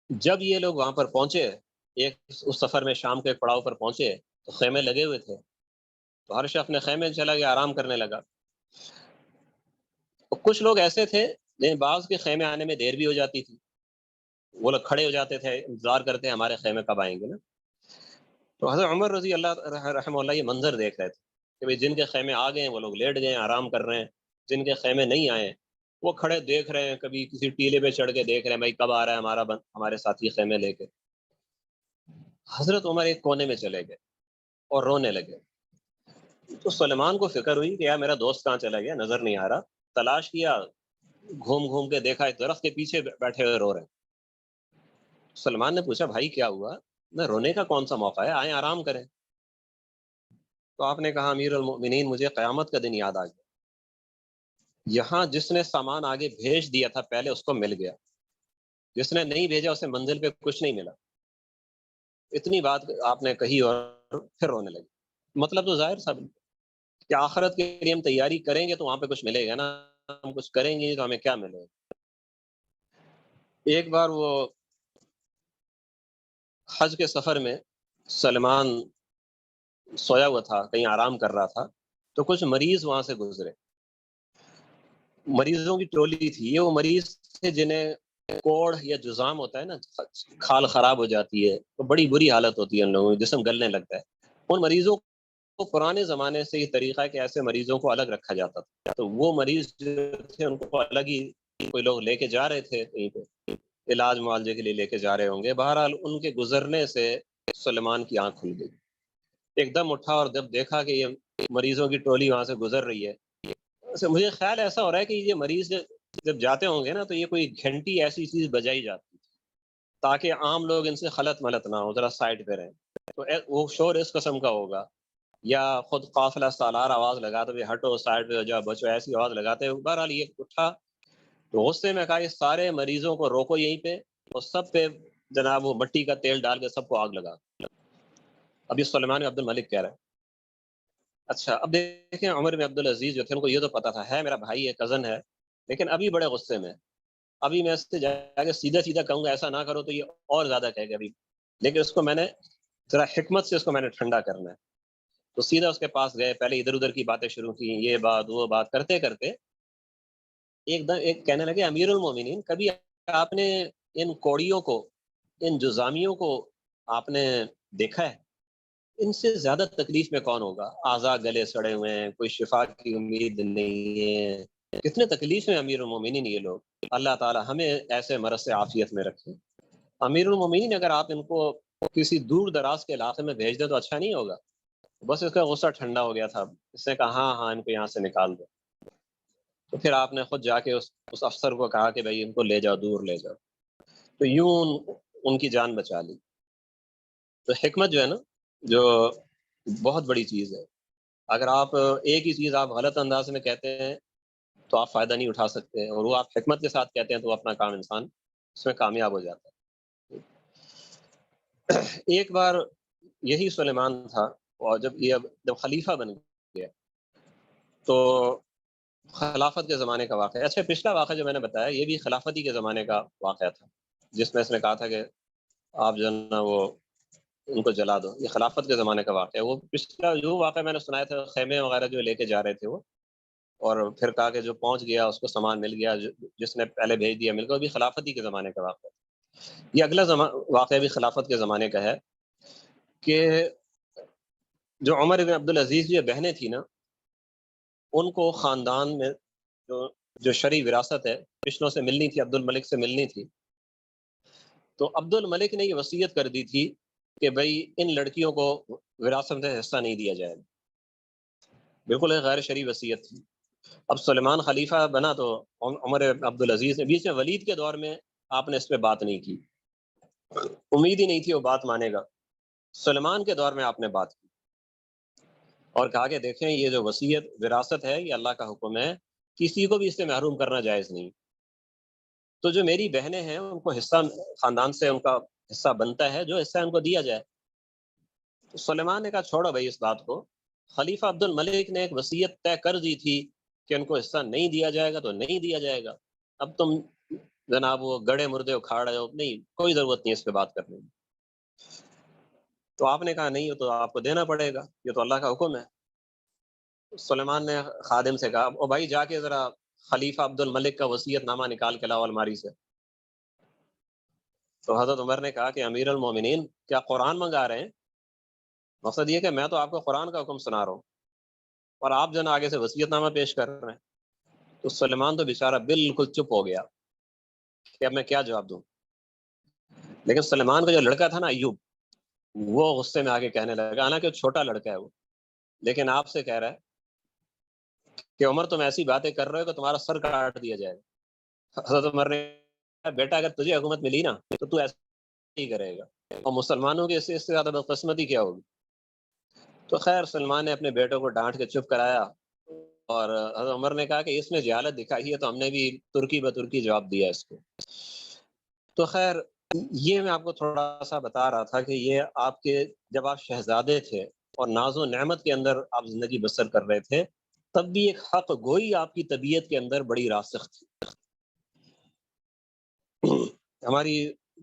جب یہ لوگ وہاں پر پہنچے، اس سفر میں شام کے ایک پڑاؤ پر پہنچے تو خیمے لگے ہوئے تھے، تو ہر شخص اپنے خیمے میں چلا گیا، آرام کرنے لگا۔ تو کچھ لوگ ایسے تھے لیکن بعض کے خیمے آنے میں دیر بھی ہو جاتی تھی، وہ لوگ کھڑے ہو جاتے تھے، انتظار کرتے ہیں ہمارے خیمے کب آئیں گے نا۔ تو حضرت عمر رضی اللہ رحمہ اللہ یہ منظر دیکھ رہے تھے کہ بھئی جن کے خیمے آ گئے ہیں وہ لوگ لیٹ گئے ہیں، آرام کر رہے ہیں، جن کے خیمے نہیں آئے وہ کھڑے دیکھ رہے ہیں، کبھی کسی ٹیلے پہ چڑھ کے دیکھ رہے ہیں بھائی کب آ رہا ہے ہمارے ساتھی خیمے لے کے۔ حضرت عمر ایک کونے میں چلے گئے اور رونے لگے۔ تو سلمان کو فکر ہوئی کہ یار میرا دوست کہاں چلا گیا، نظر نہیں آ رہا۔ تلاش کیا، گھوم گھوم کے دیکھا ایک درخت کے پیچھے بیٹھے ہوئے رو رہے ہیں۔ سلمان نے پوچھا بھائی کیا ہوا؟ نہ رونے کا کون سا موقع ہے، آئیں آرام کریں۔ تو آپ نے کہا امیر المؤمنین مجھے قیامت کا دن یاد آ گیا، یہاں جس نے سامان آگے بھیج دیا تھا پہلے اس کو مل گیا، جس نے نہیں بھیجا اسے منزل پہ کچھ نہیں ملا۔ اتنی بات آپ نے کہی اور پھر رونے لگے۔ مطلب تو ظاہر سا کہ آخرت کے لیے ہم تیاری کریں گے تو وہاں پہ کچھ ملے گا نا، ہم کچھ کریں گے تو ہمیں کیا ملے گا۔ ایک بار وہ حج کے سفر میں سلمان سویا ہوا تھا، کہیں آرام کر رہا تھا، تو کچھ مریض وہاں سے گزرے، مریضوں کی ٹولی تھی۔ یہ وہ مریض تھے جنہیں کوڑ یا جزام ہوتا ہے نا، کھال خراب ہو جاتی ہے تو بڑی بری حالت ہوتی ہے ان لوگوں کی، جسم گلنے لگتا ہے۔ ان مریضوں کو پرانے زمانے سے یہ طریقہ ہے کہ ایسے مریضوں کو الگ رکھا جاتا تھا، تو وہ مریض جو تھے ان کو الگ ہی کوئی لوگ لے کے جا رہے تھے، کہیں پہ علاج معالجے کے لیے لے کے جا رہے ہوں گے۔ بہرحال ان کے گزرنے سے سلمان کی آنکھ کھل گئی، ایک دم اٹھا اور جب دیکھا کہ یہ مریضوں کی ٹولی وہاں سے گزر رہی ہے، مجھے خیال ایسا ہو رہا ہے کہ یہ مریض جب جاتے ہوں گے نا تو یہ کوئی گھنٹی ایسی چیز بجائی جاتی تاکہ عام لوگ ان سے خلط ملط نہ ہو، ذرا سائڈ پہ رہیں، تو وہ شور اس قسم کا ہوگا، یا خود قافلہ سالار آواز لگاتے ہوئے ہٹو سائڈ پہ جاؤ بچو، ایسی آواز لگاتے ہوئے۔ بہرحال یہ اٹھا تو غصے میں کہا یہ سارے مریضوں کو روکو یہیں پہ، اور سب پہ جناب وہ مٹی کا تیل ڈال کے سب کو آگ لگا۔ اب یہ سلیمان عبد الملک کہہ رہا ہے۔ اچھا اب دیکھیں عمر بن عبدالعزیز جو تھے ان کو یہ تو پتا تھا ہے میرا بھائی ہے، کزن ہے، لیکن ابھی بڑے غصے میں، ابھی میں اس سے جا کے سیدھا سیدھا کہوں گا ایسا نہ کرو تو یہ اور زیادہ کہے گا ابھی، لیکن اس کو میں نے ذرا حکمت سے اس کو میں نے ٹھنڈا کرنا ہے۔ تو سیدھا اس کے پاس گئے، پہلے ادھر ادھر کی باتیں شروع کی، یہ بات وہ بات کرتے کرتے ایک دم ایک کہنے لگے امیر المومنین کبھی آپ نے ان کوڑیوں کو، ان جزامیوں کو آپ نے دیکھا ہے؟ ان سے زیادہ تکلیف میں کون ہوگا، اعضاء گلے سڑے ہوئے ہیں، کوئی شفا کی امید نہیں ہے، کتنے تکلیف میں امیر المومنین یہ لوگ۔ اللہ تعالی ہمیں ایسے مرض سے عافیت میں رکھے۔ امیر المومنین اگر آپ ان کو کسی دور دراز کے علاقے میں بھیج دیں تو اچھا نہیں ہوگا۔ بس اس کا غصہ ٹھنڈا ہو گیا تھا، اس نے کہا ہاں ہاں ان کو یہاں سے نکال دو۔ تو پھر آپ نے خود جا کے اس افسر کو کہا کہ بھائی ان کو لے جاؤ، دور لے جاؤ، تو یوں ان کی جان بچا لی۔ تو حکمت جو ہے نا، جو بہت بڑی چیز ہے، اگر آپ ایک ہی چیز آپ غلط انداز میں کہتے ہیں تو آپ فائدہ نہیں اٹھا سکتے، اور وہ آپ حکمت کے ساتھ کہتے ہیں تو اپنا کام انسان اس میں کامیاب ہو جاتا ہے۔ ایک بار یہی سلیمان تھا، اور جب خلیفہ بن گیا تو خلافت کے زمانے کا واقعہ، اچھا پچھلا واقعہ جو میں نے بتایا یہ بھی خلافتی کے زمانے کا واقعہ تھا، جس میں اس نے کہا تھا کہ آپ جو ہے نا وہ ان کو جلا دو، یہ خلافت کے زمانے کا واقعہ ہے۔ وہ پچھلا جو واقعہ میں نے سنایا تھا خیمے وغیرہ جو لے کے جا رہے تھے وہ، اور پھر کہا کہ جو پہنچ گیا اس کو سامان مل گیا، جس نے پہلے بھیج دیا مل گیا، وہ بھی خلافتی کے زمانے کا واقعہ ہے۔ یہ اگلا واقعہ بھی خلافت کے زمانے کا ہے کہ جو عمر بن عبدالعزیز کی بہنیں تھیں نا، ان کو خاندان میں جو شرعی وراثت ہے پچھلوں سے ملنی تھی، عبد الملک سے ملنی تھی، تو عبد الملک نے یہ وصیت کر دی تھی کہ بھئی ان لڑکیوں کو وراثت میں حصہ نہیں دیا جائے گا. بالکل ایک غیر شرعی وصیت تھی. اب سلیمان خلیفہ بنا تو عمر عبدالعزیز نے بیچ میں ولید کے دور میں آپ نے اس پہ بات نہیں کی, امید ہی نہیں تھی وہ بات مانے گا. سلیمان کے دور میں آپ نے بات کی اور کہا کہ دیکھیں یہ جو وصیت وراثت ہے یہ اللہ کا حکم ہے, کسی کو بھی اس سے محروم کرنا جائز نہیں. تو جو میری بہنیں ہیں ان کو حصہ خاندان سے ان کا حصہ بنتا ہے, جو حصہ ان کو دیا جائے. تو سلیمان نے کہا چھوڑو بھائی اس بات کو. خلیفہ عبد الملک نے ایک وصیت طے کر دی تھی کہ ان کو حصہ نہیں دیا جائے گا تو نہیں دیا جائے گا. اب تم جناب وہ گڑے مردے اکھاڑ رہے ہو, نہیں کوئی ضرورت نہیں اس پہ بات کرنے کی. تو آپ نے کہا نہیں یہ تو آپ کو دینا پڑے گا, یہ تو اللہ کا حکم ہے. سلیمان نے خادم سے کہا او بھائی جا کے ذرا خلیفہ عبد الملک کا وصیت نامہ نکال کے لاؤ الماری سے. تو حضرت عمر نے کہا کہ امیر المومنین کیا قرآن منگا رہے ہیں؟ مقصد یہ کہ میں تو آپ کو قرآن کا حکم سنا رہا ہوں اور آپ جو نا آگے سے وصیت نامہ پیش کر رہے ہیں. تو سلیمان تو بیچارہ بالکل چپ ہو گیا کہ اب میں کیا جواب دوں. لیکن سلیمان کا جو لڑکا تھا نا ایوب, وہ غصے میں آگے کہنے لگا, حالانکہ چھوٹا لڑکا ہے وہ, لیکن آپ سے کہہ رہا ہے کہ عمر تم ایسی باتیں کر رہے ہو کہ تمہارا سر کاٹ دیا جائے گا. حضرت عمر نے کہا بیٹا اگر تجھے حکومت ملی نا تو تو ایسا ہی کرے گا, اور مسلمانوں کی اس سے زیادہ بدقسمتی کیا ہوگی. تو خیر سلمان نے اپنے بیٹوں کو ڈانٹ کے چپ کرایا, اور حضرت عمر نے کہا کہ اس نے جہالت دکھائی ہے تو ہم نے بھی ترکی بترکی جواب دیا اس کو. تو خیر یہ میں آپ کو تھوڑا سا بتا رہا تھا کہ یہ آپ کے جب آپ شہزادے تھے اور ناز و نعمت کے اندر آپ زندگی بسر کر رہے تھے, تب بھی ایک حق گوئی آپ کی طبیعت کے اندر بڑی راسخ تھی. ہماری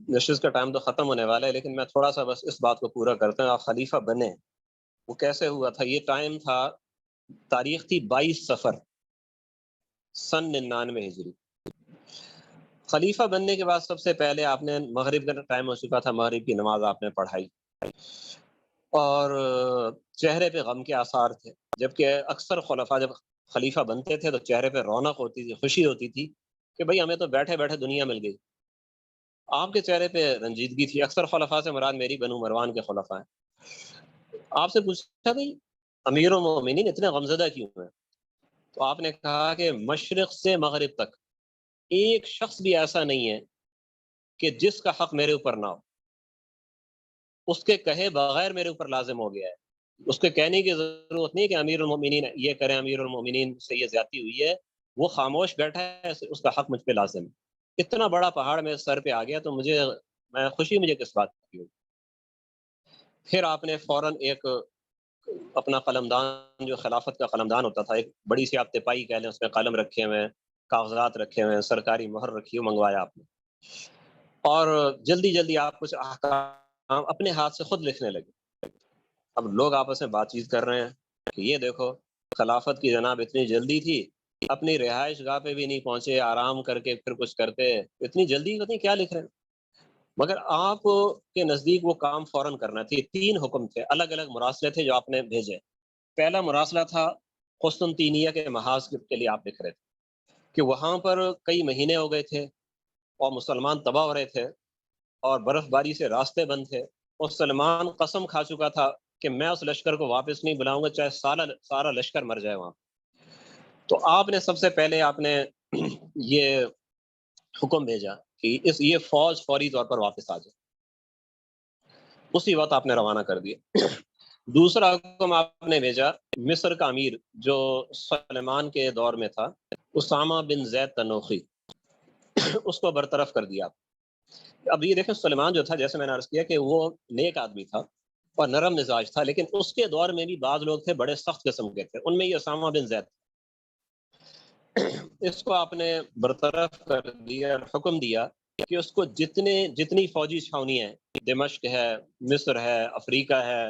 نشست کا ٹائم تو ختم ہونے والا ہے, لیکن میں تھوڑا سا بس اس بات کو پورا کرتا ہوں. آپ خلیفہ بنے وہ کیسے ہوا تھا؟ یہ ٹائم تھا, تاریخ تھی 22 صفر سن 99 ہجری. خلیفہ بننے کے بعد سب سے پہلے آپ نے مغرب کا ٹائم ہو چکا تھا, مغرب کی نماز آپ نے پڑھائی اور چہرے پہ غم کے آثار تھے. جبکہ اکثر خلفاء جب خلیفہ بنتے تھے تو چہرے پہ رونق ہوتی تھی, خوشی ہوتی تھی کہ بھئی ہمیں تو بیٹھے بیٹھے دنیا مل گئی. آپ کے چہرے پہ رنجیدگی تھی. اکثر خلفاء سے مراد میری بنو مروان کے خلفاء ہیں. آپ سے پوچھا بھئی امیر المومنین اتنے غمزدہ کیوں ہیں؟ تو آپ نے کہا کہ مشرق سے مغرب تک ایک شخص بھی ایسا نہیں ہے کہ جس کا حق میرے اوپر نہ ہو, اس کے کہے بغیر میرے اوپر لازم ہو گیا ہے. اس کے کہنے کی ضرورت نہیں کہ امیر المومنین یہ کریں, امیر المومنین سے یہ زیادتی ہوئی ہے, وہ خاموش بیٹھا ہے, اس کا حق مجھ پہ لازم ہے. اتنا بڑا پہاڑ میرے سر پہ آ گیا تو میں خوشی مجھے کس بات کی ہوگی. پھر آپ نے فوراً ایک اپنا قلمدان, جو خلافت کا قلمدان ہوتا تھا, ایک بڑی سی آپ تپائی کہہ لیں, اس میں قلم رکھے ہوئے ہیں, کاغذات رکھے ہوئے ہیں, سرکاری مہر رکھی ہوئی, منگوایا آپ نے, اور جلدی جلدی آپ کچھ احکام اپنے ہاتھ سے خود لکھنے لگے. اب لوگ آپس میں بات چیت کر رہے ہیں کہ یہ دیکھو خلافت کی جناب اتنی جلدی تھی, اپنی رہائش گاہ پہ بھی نہیں پہنچے, آرام کر کے پھر کچھ کرتے, اتنی جلدی پتہ نہیں کیا لکھ رہے ہیں. مگر آپ کے نزدیک وہ کام فوراً کرنا تھی. 3 حکم تھے, الگ الگ مراسلے تھے جو آپ نے بھیجے. پہلا مراسلہ تھا قسطنطینیہ کے محاذ کے لیے آپ لکھ رہے تھے کہ وہاں پر کئی مہینے ہو گئے تھے اور مسلمان تباہ ہو رہے تھے اور برف باری سے راستے بند تھے, اور سلمان قسم کھا چکا تھا کہ میں اس لشکر کو واپس نہیں بلاؤں گا چاہے سارا لشکر مر جائے وہاں. تو آپ نے سب سے پہلے آپ نے یہ حکم بھیجا کہ یہ فوج فوری طور پر واپس آ جائے. اسی وقت آپ نے روانہ کر دیا. دوسرا حکم آپ نے بھیجا مصر کا امیر جو سلیمان کے دور میں تھا, اسامہ بن زید تنوخی, اس کو برطرف کر دیا. اب یہ دیکھیں سلیمان جو تھا, جیسے میں نے عرض کیا کہ وہ نیک آدمی تھا اور نرم مزاج تھا, لیکن اس کے دور میں بھی بعض لوگ تھے بڑے سخت قسم کے تھے, ان میں یہ اسامہ بن زید. اس کو آپ نے برطرف کر دیا اور حکم دیا کہ اس کو جتنی فوجی چھاونی ہیں, دمشق ہے, مصر ہے, افریقہ ہے,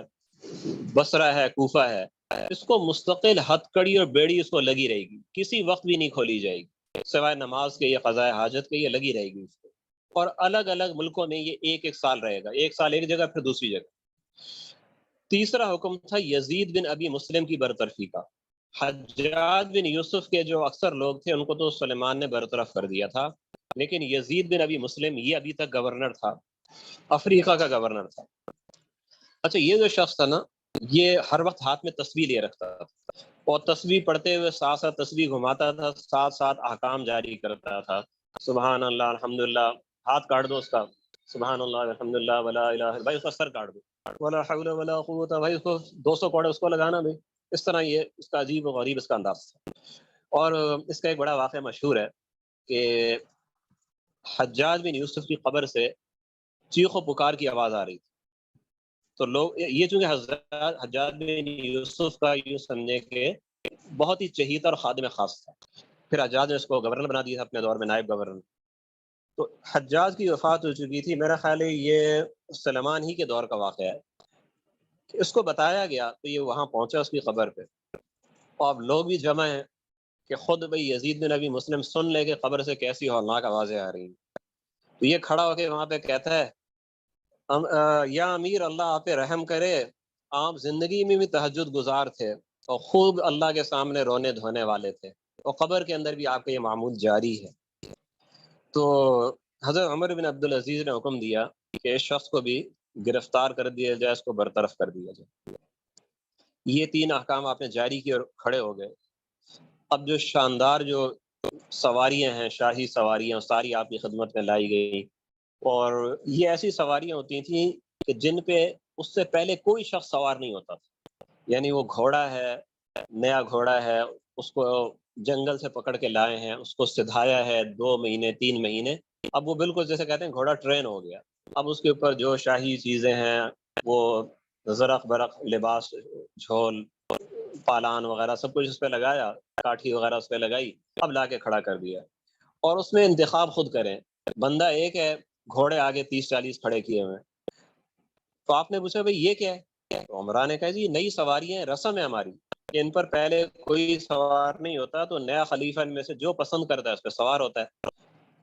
بصرہ ہے, کوفہ ہے, اس کو مستقل ہتھ کڑی اور بیڑی اس کو لگی رہے گی, کسی وقت بھی نہیں کھولی جائے گی سوائے نماز کے یا قضاء حاجت کے, یہ لگی رہے گی اس کو. اور الگ الگ ملکوں میں یہ ایک سال رہے گا, ایک سال ایک جگہ پھر دوسری جگہ. تیسرا حکم تھا یزید بن ابی مسلم کی برطرفی کا. حجاج بن یوسف کے جو اکثر لوگ تھے ان کو تو سلیمان نے برطرف کر دیا تھا, لیکن یزید بن ابی مسلم یہ ابھی تک گورنر تھا, افریقہ کا گورنر تھا. اچھا یہ جو شخص تھا نا یہ ہر وقت ہاتھ میں تسبیح لیے رکھتا تھا اور تسبیح پڑھتے ہوئے ساتھ ساتھ تسبیح گھماتا تھا، ساتھ ساتھ احکام جاری کرتا تھا، سبحان اللہ الحمدللہ، ہاتھ کاٹ دو اس کا، سبحان اللہ الحمدللہ ولا الہ بھائی اس کا سر کاٹ دو، ولا حول ولا قوت بھائی اس کو 200 کوڑے اس کو لگانا بھائی. اس طرح یہ اس کا عجیب و غریب اس کا انداز تھا. اور اس کا ایک بڑا واقعہ مشہور ہے کہ حجاج بن یوسف کی قبر سے چیخ و پکار کی آواز آ رہی تھی. تو لوگ یہ چونکہ حجاج بن یوسف کا یوں سمجھے کہ بہت ہی چہیتا اور خادم خاص تھا. پھر حجاج نے اس کو گورنر بنا دیا تھا اپنے دور میں، نائب گورنر. تو حجاج کی وفات ہو چکی تھی، میرا خیال ہے یہ سلمان ہی کے دور کا واقعہ ہے. اس کو بتایا گیا تو یہ وہاں پہنچا اس کی قبر پہ، اور اب لوگ بھی جمع ہیں کہ خود بھئی یزید بن ابی مسلم سن لے کہ قبر سے کیسی ہولناک آوازیں آ رہی ہیں. تو یہ کھڑا ہو کے وہاں پہ کہتا ہے یا امیر اللہ آپ پہ رحم کرے، آپ زندگی میں بھی تہجد گزار تھے اور خوب اللہ کے سامنے رونے دھونے والے تھے، اور قبر کے اندر بھی آپ کا یہ معمول جاری ہے. تو حضرت عمر بن عبدالعزیز نے حکم دیا کہ اس شخص کو بھی گرفتار کر دیا جائے، اس کو برطرف کر دیا جائے. یہ 3 احکام آپ نے جاری کیے اور کھڑے ہو گئے. اب جو شاندار جو سواریاں ہیں، شاہی سواریاں ساری آپ کی خدمت میں لائی گئی، اور یہ ایسی سواریاں ہوتی تھیں کہ جن پہ اس سے پہلے کوئی شخص سوار نہیں ہوتا تھا. یعنی وہ گھوڑا ہے، نیا گھوڑا ہے، اس کو جنگل سے پکڑ کے لائے ہیں، اس کو سدھایا ہے 2 مہینے 3 مہینے. اب وہ بالکل جیسے کہتے ہیں گھوڑا ٹرین ہو گیا. اب اس کے اوپر جو شاہی چیزیں ہیں وہ زرق برق لباس، جھول، پالان وغیرہ سب کچھ اس پہ لگایا، کاٹھی وغیرہ اس پہ لگائی، اب لا کے کھڑا کر دیا. اور اس میں انتخاب خود کریں، بندہ ایک ہے، گھوڑے آگے 30-40 کھڑے کیے ہوئے. تو آپ نے پوچھا بھئی یہ کیا ہے؟ تو عمران نے کہا جی نئی سواریاں ہیں، رسم ہے ہماری کہ ان پر پہلے کوئی سوار نہیں ہوتا، تو نیا خلیفہ ان میں سے جو پسند کرتا ہے اس پہ سوار ہوتا ہے.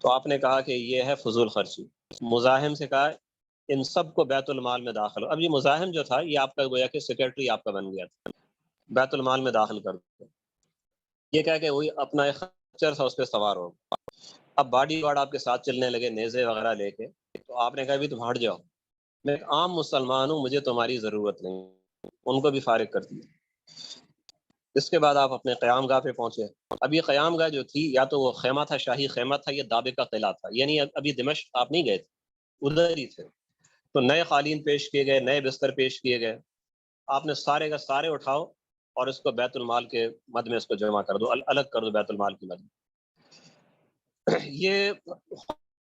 تو آپ نے کہا کہ یہ ہے فضول خرچی. مزاحم سے کہا ان سب کو بیت المال میں داخل ہو. اب یہ مزاحم جو تھا یہ آپ کا گویا کہ سیکرٹری آپ کا بن گیا تھا، بیت المال میں داخل کر دو. یہ کہہ کہ وہی اپنا ایک خچر تھا اس پہ سوار ہو. اب باڈی گارڈ آپ کے ساتھ چلنے لگے نیزے وغیرہ لے کے. تو آپ نے کہا بھی تم ہٹ جاؤ، میں ایک عام مسلمان ہوں، مجھے تمہاری ضرورت نہیں. ان کو بھی فارغ کر دیا. اس کے بعد آپ اپنے قیام گاہ پہ پہنچے. اب یہ قیام گاہ جو تھی یا تو وہ خیمہ تھا، شاہی خیمہ تھا، یا دابے کا قلعہ تھا. یعنی ابھی دمشق آپ نہیں گئے تھے، ادھر ہی تھے. تو نئے قالین پیش کیے گئے، نئے بستر پیش کیے گئے. آپ نے سارے کا سارے اٹھاؤ اور اس کو بیت المال کے مد میں اس کو جمع کر دو، الگ کر دو بیت المال کی مد میں. یہ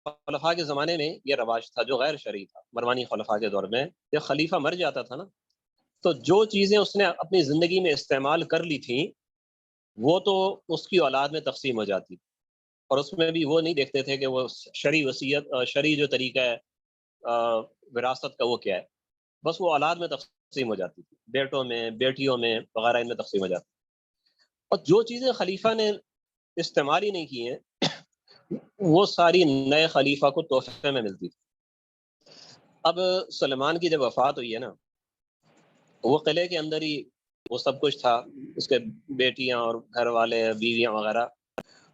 خلفاء کے زمانے میں یہ رواج تھا جو غیر شرعی تھا. مروانی خلفاء کے دور میں جب خلیفہ مر جاتا تھا نا، تو جو چیزیں اس نے اپنی زندگی میں استعمال کر لی تھیں وہ تو اس کی اولاد میں تقسیم ہو جاتی. اور اس میں بھی وہ نہیں دیکھتے تھے کہ وہ شرعی وصیت، شرعی جو طریقہ ہے وراثت کا وہ کیا ہے، بس وہ اولاد میں تقسیم ہو جاتی تھی، بیٹوں میں، بیٹیوں میں وغیرہ ان میں تقسیم ہو جاتی. اور جو چیزیں خلیفہ نے استعمال ہی نہیں کی ہیں وہ ساری نئے خلیفہ کو تحفے میں ملتی تھی. اب سلمان کی جب وفات ہوئی ہے نا، وہ قلعے کے اندر ہی وہ سب کچھ تھا، اس کے بیٹیاں اور گھر والے بیویاں وغیرہ.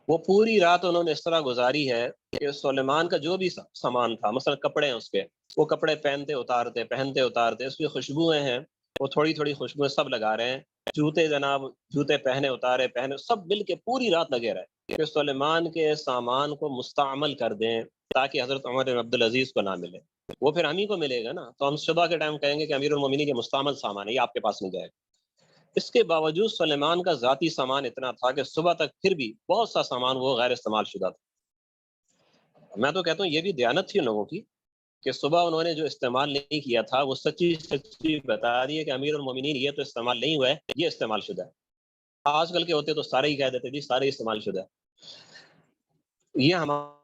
وہ پوری رات انہوں نے اس طرح گزاری ہے کہ سلیمان کا جو بھی سامان تھا، مثلا کپڑے ہیں اس کے، وہ کپڑے پہنتے اتارتے پہنتے اتارتے، اس کی خوشبوئیں ہیں وہ تھوڑی تھوڑی خوشبوئیں سب لگا رہے ہیں. جوتے جناب، جوتے پہنے اتارے پہنے، سب مل کے پوری رات لگے رہے کہ سلیمان کے سامان کو مستعمل کر دیں تاکہ حضرت عمر بن عبدالعزیز کو نہ ملے. وہ پھر ہم ہی کو ملے گا نا، تو ہم صبح کے ٹائم کہیں گے کہ امیر المومنین کے مستعمل سامان ہے، یہ آپ کے پاس نہیں جائے گا. اس کے باوجود سلیمان کا ذاتی سامان اتنا تھا کہ صبح تک پھر بھی بہت سا سامان وہ غیر استعمال شدہ تھا. میں تو کہتا ہوں یہ بھی دیانت تھی ان لوگوں کی کہ صبح انہوں نے جو استعمال نہیں کیا تھا وہ سچی سچی بتا رہی ہے کہ امیر المومنین یہ تو استعمال نہیں ہوا ہے، یہ استعمال شدہ ہے. آج کل کے ہوتے تو سارے ہی کہہ دیتے جی سارے استعمال شدہ ہے. یہ ہمارا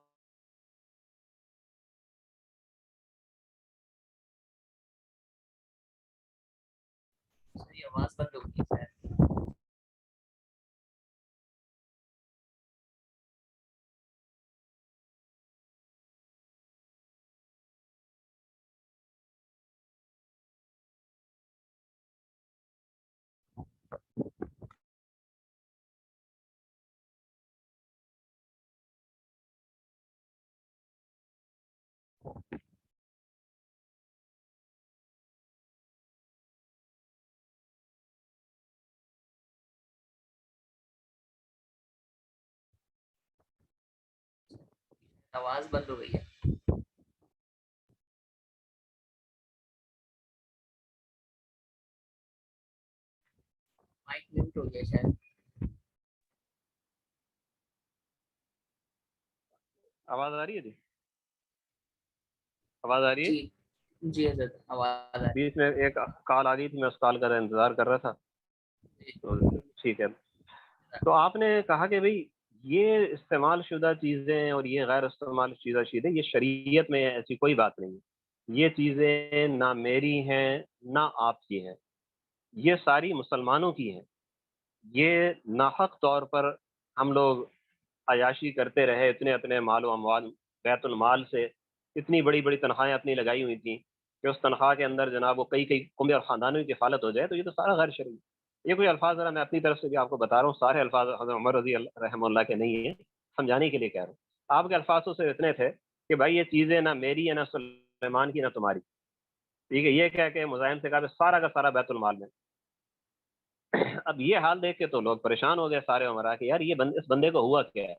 صحیح آواز بند ہو گئی ہے. آواز بند ہو گئی ہے. مائک میوٹ ہو گیا شاید. آواز آ رہی ہے جی؟ آواز آ رہی ہے؟ جی جی حضرت آواز آ رہی بیچ میں ایک کال آ گئی تھی، میں اس کال کا انتظار کر رہا تھا. تو ٹھیک ہے. تو آپ نے کہا کہ بھئی یہ استعمال شدہ چیزیں اور یہ غیر استعمال شدہ چیزیں، یہ شریعت میں ایسی کوئی بات نہیں ہے. یہ چیزیں نہ میری ہیں نہ آپ کی ہیں، یہ ساری مسلمانوں کی ہیں. یہ ناحق طور پر ہم لوگ عیاشی کرتے رہے، اتنے مال و اموال بیت المال سے اتنی بڑی بڑی تنخواہیں اپنی لگائی ہوئی تھیں کہ اس تنخواہ کے اندر جناب وہ کئی قومی اور خاندانوں کی کفالت ہو جائے، تو یہ تو سارا غیر شرعی. یہ کوئی الفاظ ذرا میں اپنی طرف سے بھی آپ کو بتا رہا ہوں، سارے الفاظ حضرت عمر رضی اللہ رحمہ اللہ کے نہیں ہیں، سمجھانے کے لیے کہہ رہا ہوں. آپ کے الفاظوں سے اتنے تھے کہ بھائی یہ چیزیں نہ میری ہیں نہ سلیمان کی نہ تمہاری. ٹھیک ہے، یہ کہہ کے مزاحم سے کہا کہ سارا کا سارا بیت المال میں. اب یہ حال دیکھ کے تو لوگ پریشان ہو گئے سارے عمرا کہ یار یہ اس بندے کو ہوا کیا ہے؟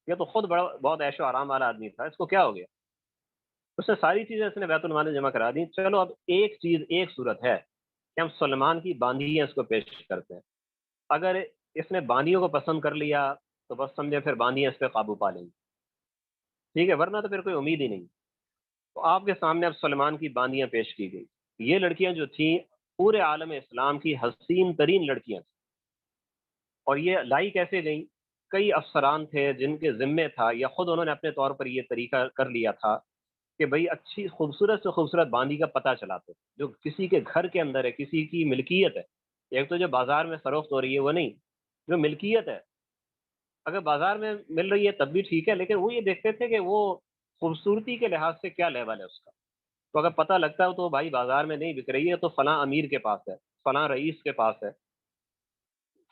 یہ تو خود بہت عیش و آرام والا آدمی تھا، اس کو کیا ہو گیا؟ اس نے ساری چیزیں اس نے بیت المال میں جمع کرا دی. چلو اب ایک چیز، ایک صورت ہے کہ ہم سلمان کی باندیاں اس کو پیش کرتے ہیں. اگر اس نے باندیوں کو پسند کر لیا تو بس سمجھے پھر باندیاں اس پہ قابو پا لیں گی. ٹھیک ہے، ورنہ تو پھر کوئی امید ہی نہیں. تو آپ کے سامنے اب سلمان کی باندیاں پیش کی گئی. یہ لڑکیاں جو تھیں پورے عالم اسلام کی حسین ترین لڑکیاں تھیں. اور یہ لائی کیسے گئیں؟ کئی افسران تھے جن کے ذمے تھا، یا خود انہوں نے اپنے طور پر یہ طریقہ کر لیا تھا کہ بھئی اچھی خوبصورت سے خوبصورت باندی کا پتہ چلاتے، جو کسی کے گھر کے اندر ہے، کسی کی ملکیت ہے. ایک تو جو بازار میں فروخت ہو رہی ہے وہ نہیں، جو ملکیت ہے. اگر بازار میں مل رہی ہے تب بھی ٹھیک ہے، لیکن وہ یہ دیکھتے تھے کہ وہ خوبصورتی کے لحاظ سے کیا لیول ہے اس کا. تو اگر پتہ لگتا ہے تو بھائی بازار میں نہیں بک رہی ہے تو فلاں امیر کے پاس ہے، فلاں رئیس کے پاس ہے،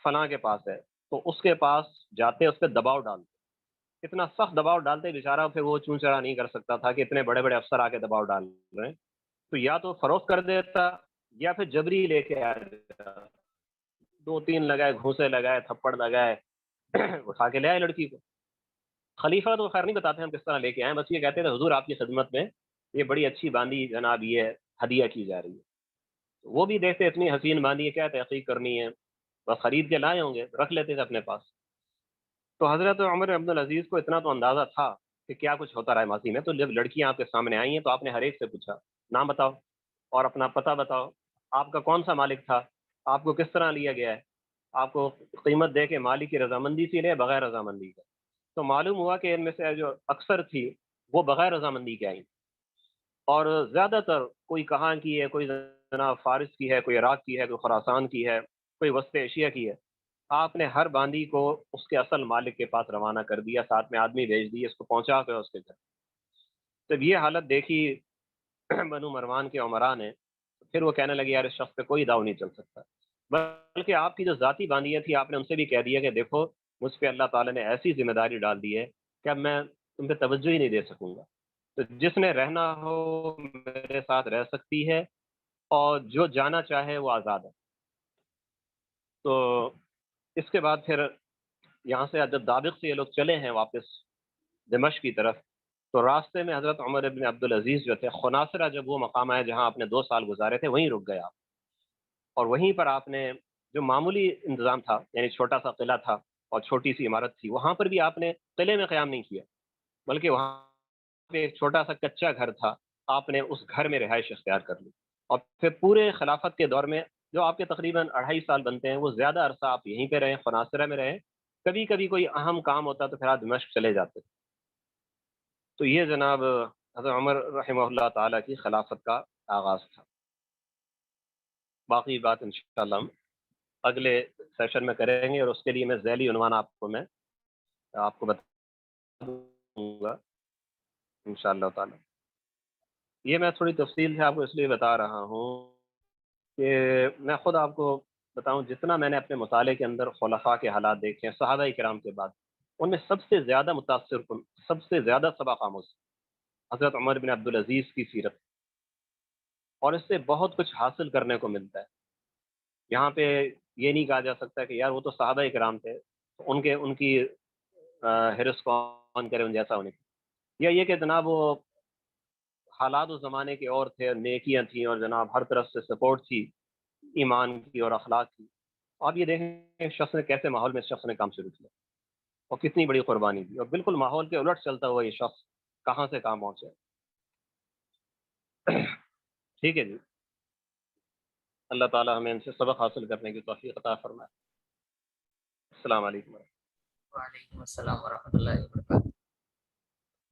فلاں کے پاس ہے، تو اس کے پاس جاتے اس پہ دباؤ ڈالتے. اتنا سخت دباؤ ڈالتے بیچارہ، پھر وہ چون چرا نہیں کر سکتا تھا کہ اتنے بڑے بڑے افسر آ کے دباؤ ڈال رہے ہیں. تو یا تو فروخت کر دیتا یا پھر جبری لے کے آ جاتا. 2 3 لگائے، گھوسے لگائے، تھپڑ لگائے، اٹھا کے لے آئے لڑکی کو. خلیفہ تو خیر نہیں بتاتے ہم کس طرح لے کے آئے، بس یہ کہتے تھے حضور آپ کی خدمت میں یہ بڑی اچھی باندی جناب یہ ہدیہ کی جا رہی ہے. وہ بھی دیکھتے اتنی حسین باندی ہے، کیا تحقیق کرنی ہے، بس خرید کے لائے ہوں گے، رکھ لیتے تھے اپنے پاس. تو حضرت عمر عبد العزیز کو اتنا تو اندازہ تھا کہ کیا کچھ ہوتا رہا ہے ماضی میں. تو جب لڑکیاں آپ کے سامنے آئی ہیں تو آپ نے ہر ایک سے پوچھا نام بتاؤ اور اپنا پتہ بتاؤ، آپ کا کون سا مالک تھا، آپ کو کس طرح لیا گیا ہے، آپ کو قیمت دے کے مالک کی رضامندی سے لے بغیر رضامندی کے. تو معلوم ہوا کہ ان میں سے جو اکثر تھی وہ بغیر رضامندی کے آئیں، اور زیادہ تر کوئی کہاں کی ہے، کوئی جناب فارس کی ہے، کوئی عراق کی ہے، کوئی خراسان کی ہے، کوئی وسط ایشیا کی ہے. آپ نے ہر باندی کو اس کے اصل مالک کے پاس روانہ کر دیا، ساتھ میں آدمی بھیج دیے اس کو پہنچا کے اس کے گھر. جب یہ حالت دیکھی بنو مروان کے عمراء نے، پھر وہ کہنے لگے یار اس شخص پہ کوئی داؤ نہیں چل سکتا. بلکہ آپ کی جو ذاتی باندیاں تھی آپ نے ان سے بھی کہہ دیا کہ دیکھو مجھ پہ اللہ تعالیٰ نے ایسی ذمہ داری ڈال دی ہے کہ اب میں تم پہ توجہ ہی نہیں دے سکوں گا. تو جس نے رہنا ہو میرے ساتھ رہ سکتی ہے، اور جو جانا چاہے وہ آزاد ہے. تو اس کے بعد پھر یہاں سے جب دابق سے یہ لوگ چلے ہیں واپس دمشق کی طرف، تو راستے میں حضرت عمر ابن عبدالعزیز جو تھے، خناصرہ جب وہ مقام آیا جہاں آپ نے 2 سال گزارے تھے، وہیں رک گئے آپ. اور وہیں پر آپ نے جو معمولی انتظام تھا، یعنی چھوٹا سا قلعہ تھا اور چھوٹی سی عمارت تھی، وہاں پر بھی آپ نے قلعے میں قیام نہیں کیا، بلکہ وہاں پہ ایک چھوٹا سا کچا گھر تھا، آپ نے اس گھر میں رہائش اختیار کر لی. اور پھر پورے خلافت کے دور میں جو آپ کے تقریباً 2.5 سال بنتے ہیں، وہ زیادہ عرصہ آپ یہیں پہ رہیں، خناصرہ میں رہیں. کبھی کبھی کوئی اہم کام ہوتا تو پھر آپ دمشق چلے جاتے. تو یہ جناب حضرت عمر رحمہ اللہ تعالیٰ کی خلافت کا آغاز تھا. باقی بات انشاءاللہ ہم اگلے سیشن میں کریں گے، اور اس کے لیے میں ذیلی عنوان آپ کو بتا دوں گا انشاءاللہ تعالیٰ. یہ میں تھوڑی تفصیل سے آپ کو اس لیے بتا رہا ہوں کہ میں خود آپ کو بتاؤں، جتنا میں نے اپنے مطالعے کے اندر خلفاء کے حالات دیکھے ہیں صحابہ کرام کے بعد، ان میں سب سے زیادہ متاثر کن، سب سے زیادہ سبق آموز حضرت عمر بن عبدالعزیز کی سیرت. اور اس سے بہت کچھ حاصل کرنے کو ملتا ہے. یہاں پہ یہ نہیں کہا جا سکتا کہ یار وہ تو صحابہ کرام تھے، ان کی حرص کون کرے ان جیسا ہونے کی. یا یہ کہ جناب وہ حالات اس زمانے کے اور تھے، نیکیاں تھیں اور جناب ہر طرف سے سپورٹ تھی ایمان کی اور اخلاق کی. آپ یہ دیکھیں شخص نے کیسے ماحول میں اس شخص نے کام شروع کیا اور کتنی بڑی قربانی دی، اور بالکل ماحول کے الٹ چلتا ہوا یہ شخص کہاں سے کہاں پہنچے. ٹھیک ہے جی، اللہ تعالی ہمیں ان سے سبق حاصل کرنے کی توفیق عطا فرمائے. السلام علیکم. وعلیکم السلام ورحمۃ اللہ وبرکاتہ.